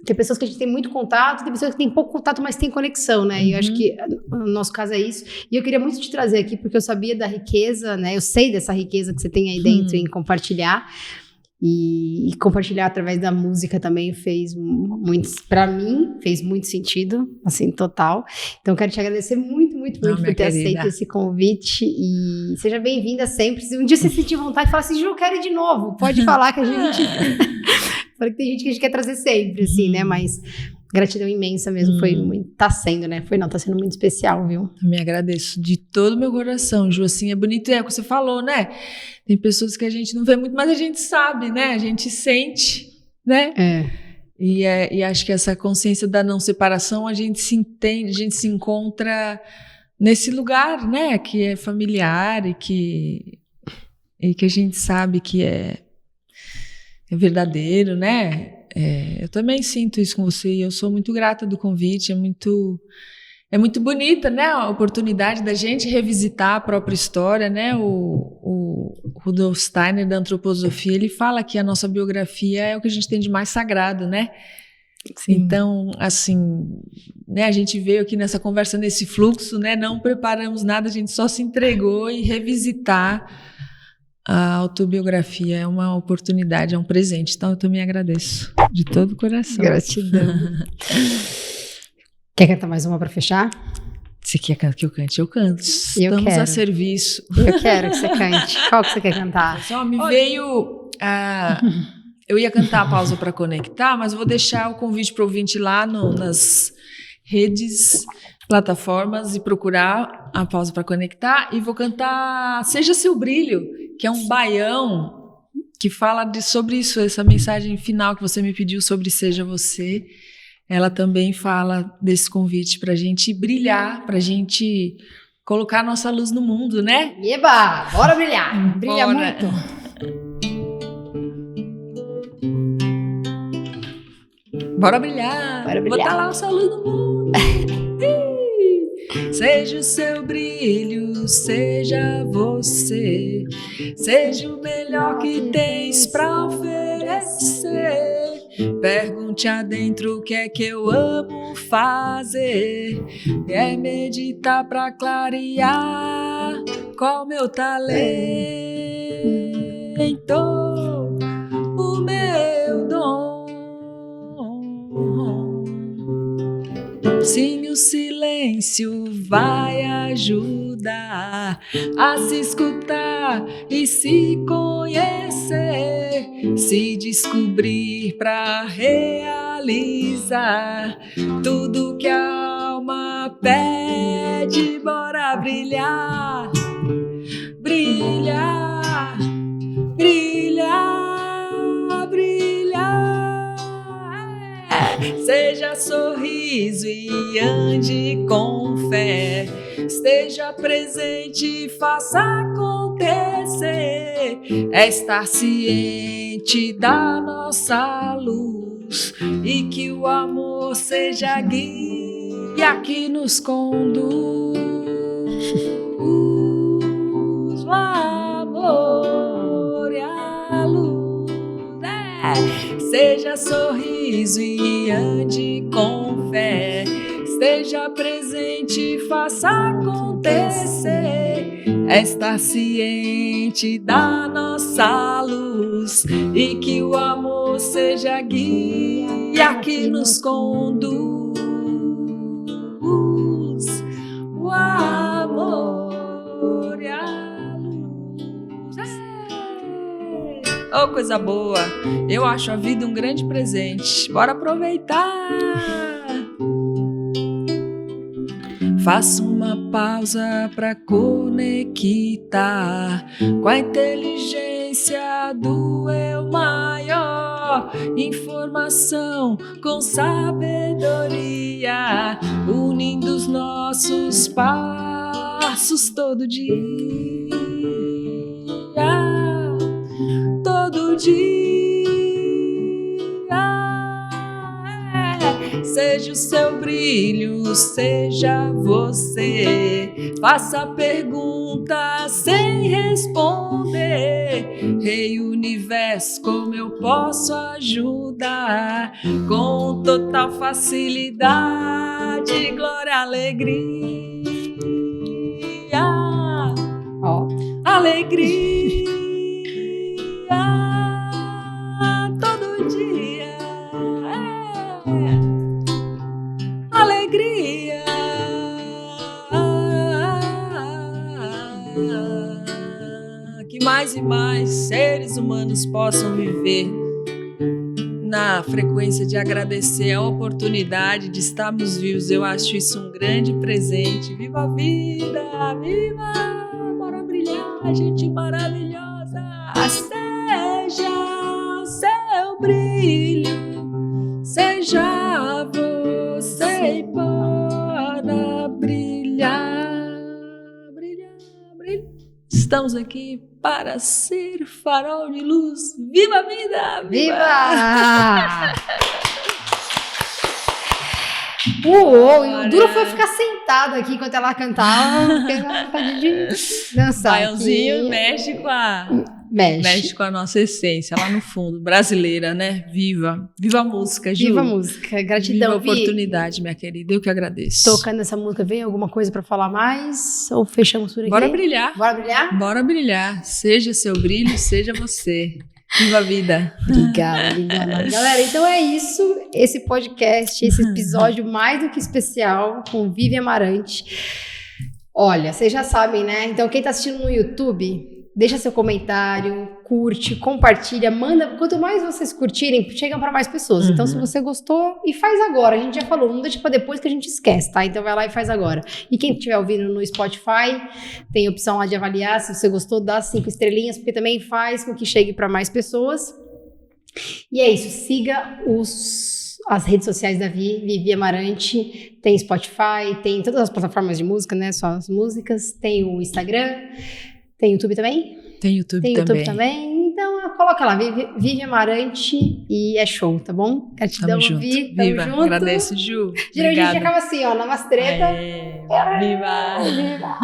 tem pessoas que a gente tem muito contato, tem pessoas que tem pouco contato, mas tem conexão, né, e eu acho que no nosso caso é isso, e eu queria muito te trazer aqui, porque eu sabia da riqueza, né, eu sei dessa riqueza que você tem aí dentro em compartilhar, e compartilhar através da música também fez muito, pra mim, fez muito sentido, assim, total. Então, quero te agradecer muito por ter aceito esse convite e seja bem-vinda sempre. Se um dia você sentir vontade, fala assim, Ju, eu quero ir de novo. Pode falar que a gente... Porque tem gente que a gente quer trazer sempre, assim, né? Mas gratidão imensa mesmo, tá sendo, né? Tá sendo muito especial, viu? Eu me agradeço de todo o meu coração, Ju, assim, é bonito, é o que você falou, né? Tem pessoas que a gente não vê muito, mas a gente sabe, né? A gente sente, né? E acho que essa consciência da não separação, a gente se entende, a gente se encontra nesse lugar, né? Que é familiar e que a gente sabe que é verdadeiro, né? Eu também sinto isso com você e eu sou muito grata do convite, é muito bonita, né, a oportunidade da gente revisitar a própria história, né, o Rudolf Steiner da antroposofia, ele fala que a nossa biografia é o que a gente tem de mais sagrado, né? Sim. Então, assim, né, a gente veio aqui nessa conversa, nesse fluxo, né, não preparamos nada, a gente só se entregou e revisitar a autobiografia é uma oportunidade, é um presente, então eu também agradeço de todo o coração. Gratidão. Quer cantar mais uma para fechar? Você quer que eu cante? Eu canto. Estamos a serviço. Eu quero que você cante. Qual que você quer cantar? Só me veio... eu ia cantar a Pausa para Conectar, mas vou deixar o convite para o ouvinte lá nas redes, plataformas e procurar a Pausa para Conectar. E vou cantar Seja Seu Brilho, que é um baião que fala sobre isso, essa mensagem final que você me pediu sobre Seja Você. Ela também fala desse convite para a gente brilhar, para a gente colocar nossa luz no mundo, né? Eba! Bora brilhar! Brilha muito! Bora brilhar! Bora brilhar! Botar lá nossa luz no mundo! Seja o seu brilho, seja você, seja o melhor que tens pra oferecer. Pergunte adentro o que é que eu amo fazer. É meditar pra clarear qual meu talento, o meu dom. Sim, o silêncio vai ajudar a se escutar e se conhecer, se descobrir pra realizar tudo que a alma pede. Bora brilhar, brilhar, brilhar, brilhar. Seja sorriso e ande com fé, esteja presente e faça acontecer. É estar ciente da nossa luz e que o amor seja a guia que nos conduz. O amor e a luz. Seja sorriso e ande com fé, esteja presente e faça acontecer. É estar ciente da nossa luz e que o amor seja a guia que nos conduz. amor e a luz. Oh, coisa boa! Eu acho a vida um grande presente. Bora aproveitar! Faço uma pausa pra conectar com a inteligência do eu maior. Informação com sabedoria, unindo os nossos passos todo dia. Todo dia. Seja o seu brilho, seja você. Faça pergunta sem responder. Rei Universo, como eu posso ajudar? Com total facilidade, glória, alegria. Alegria. Todo dia. Alegria, que mais e mais seres humanos possam viver na frequência de agradecer a oportunidade de estarmos vivos. Eu acho isso um grande presente. Viva a vida, viva, bora brilhar, gente maravilhosa. Seja o seu brilho, seja você e bora brilhar, brilhar, brilhar. Estamos aqui para ser farol de luz. Viva a vida! Viva! Uou, e o duro foi ficar sentado aqui enquanto ela cantava, porque ela vontade de dançar. Baiãozinho mexe com a nossa essência lá no fundo, brasileira, né? Viva! Viva a música, Ju! Viva a música, gratidão. Viva a oportunidade, minha querida, eu que agradeço. Tocando essa música, vem alguma coisa pra falar mais? Ou fechamos por aqui? Bora brilhar! Bora brilhar? Bora brilhar! Seja seu brilho, seja você. Viva a vida! Obrigada. Galera, então é isso. Esse podcast, esse episódio mais do que especial com Vivi Amarante. Olha, vocês já sabem, né? Então quem tá assistindo no YouTube, deixa seu comentário, curte, compartilha, manda. Quanto mais vocês curtirem, chegam para mais pessoas. Então, se você gostou, e faz agora. A gente já falou, não deixa para depois que a gente esquece, tá? Então, vai lá e faz agora. E quem estiver ouvindo no Spotify, tem a opção lá de avaliar. Se você gostou, dá 5 estrelinhas, porque também faz com que chegue para mais pessoas. E é isso. Siga as redes sociais da Vivi Amarante. Tem Spotify, tem todas as plataformas de música, né? Só as músicas. Tem o Instagram. Tem YouTube também? Tem YouTube também. Então, coloca lá, Vivi Amarante e é show, tá bom? Gratidão, Vivi. Viva, junto. Agradeço, Ju. Geralmente a gente acaba assim, ó, namastreta. Viva! Viva!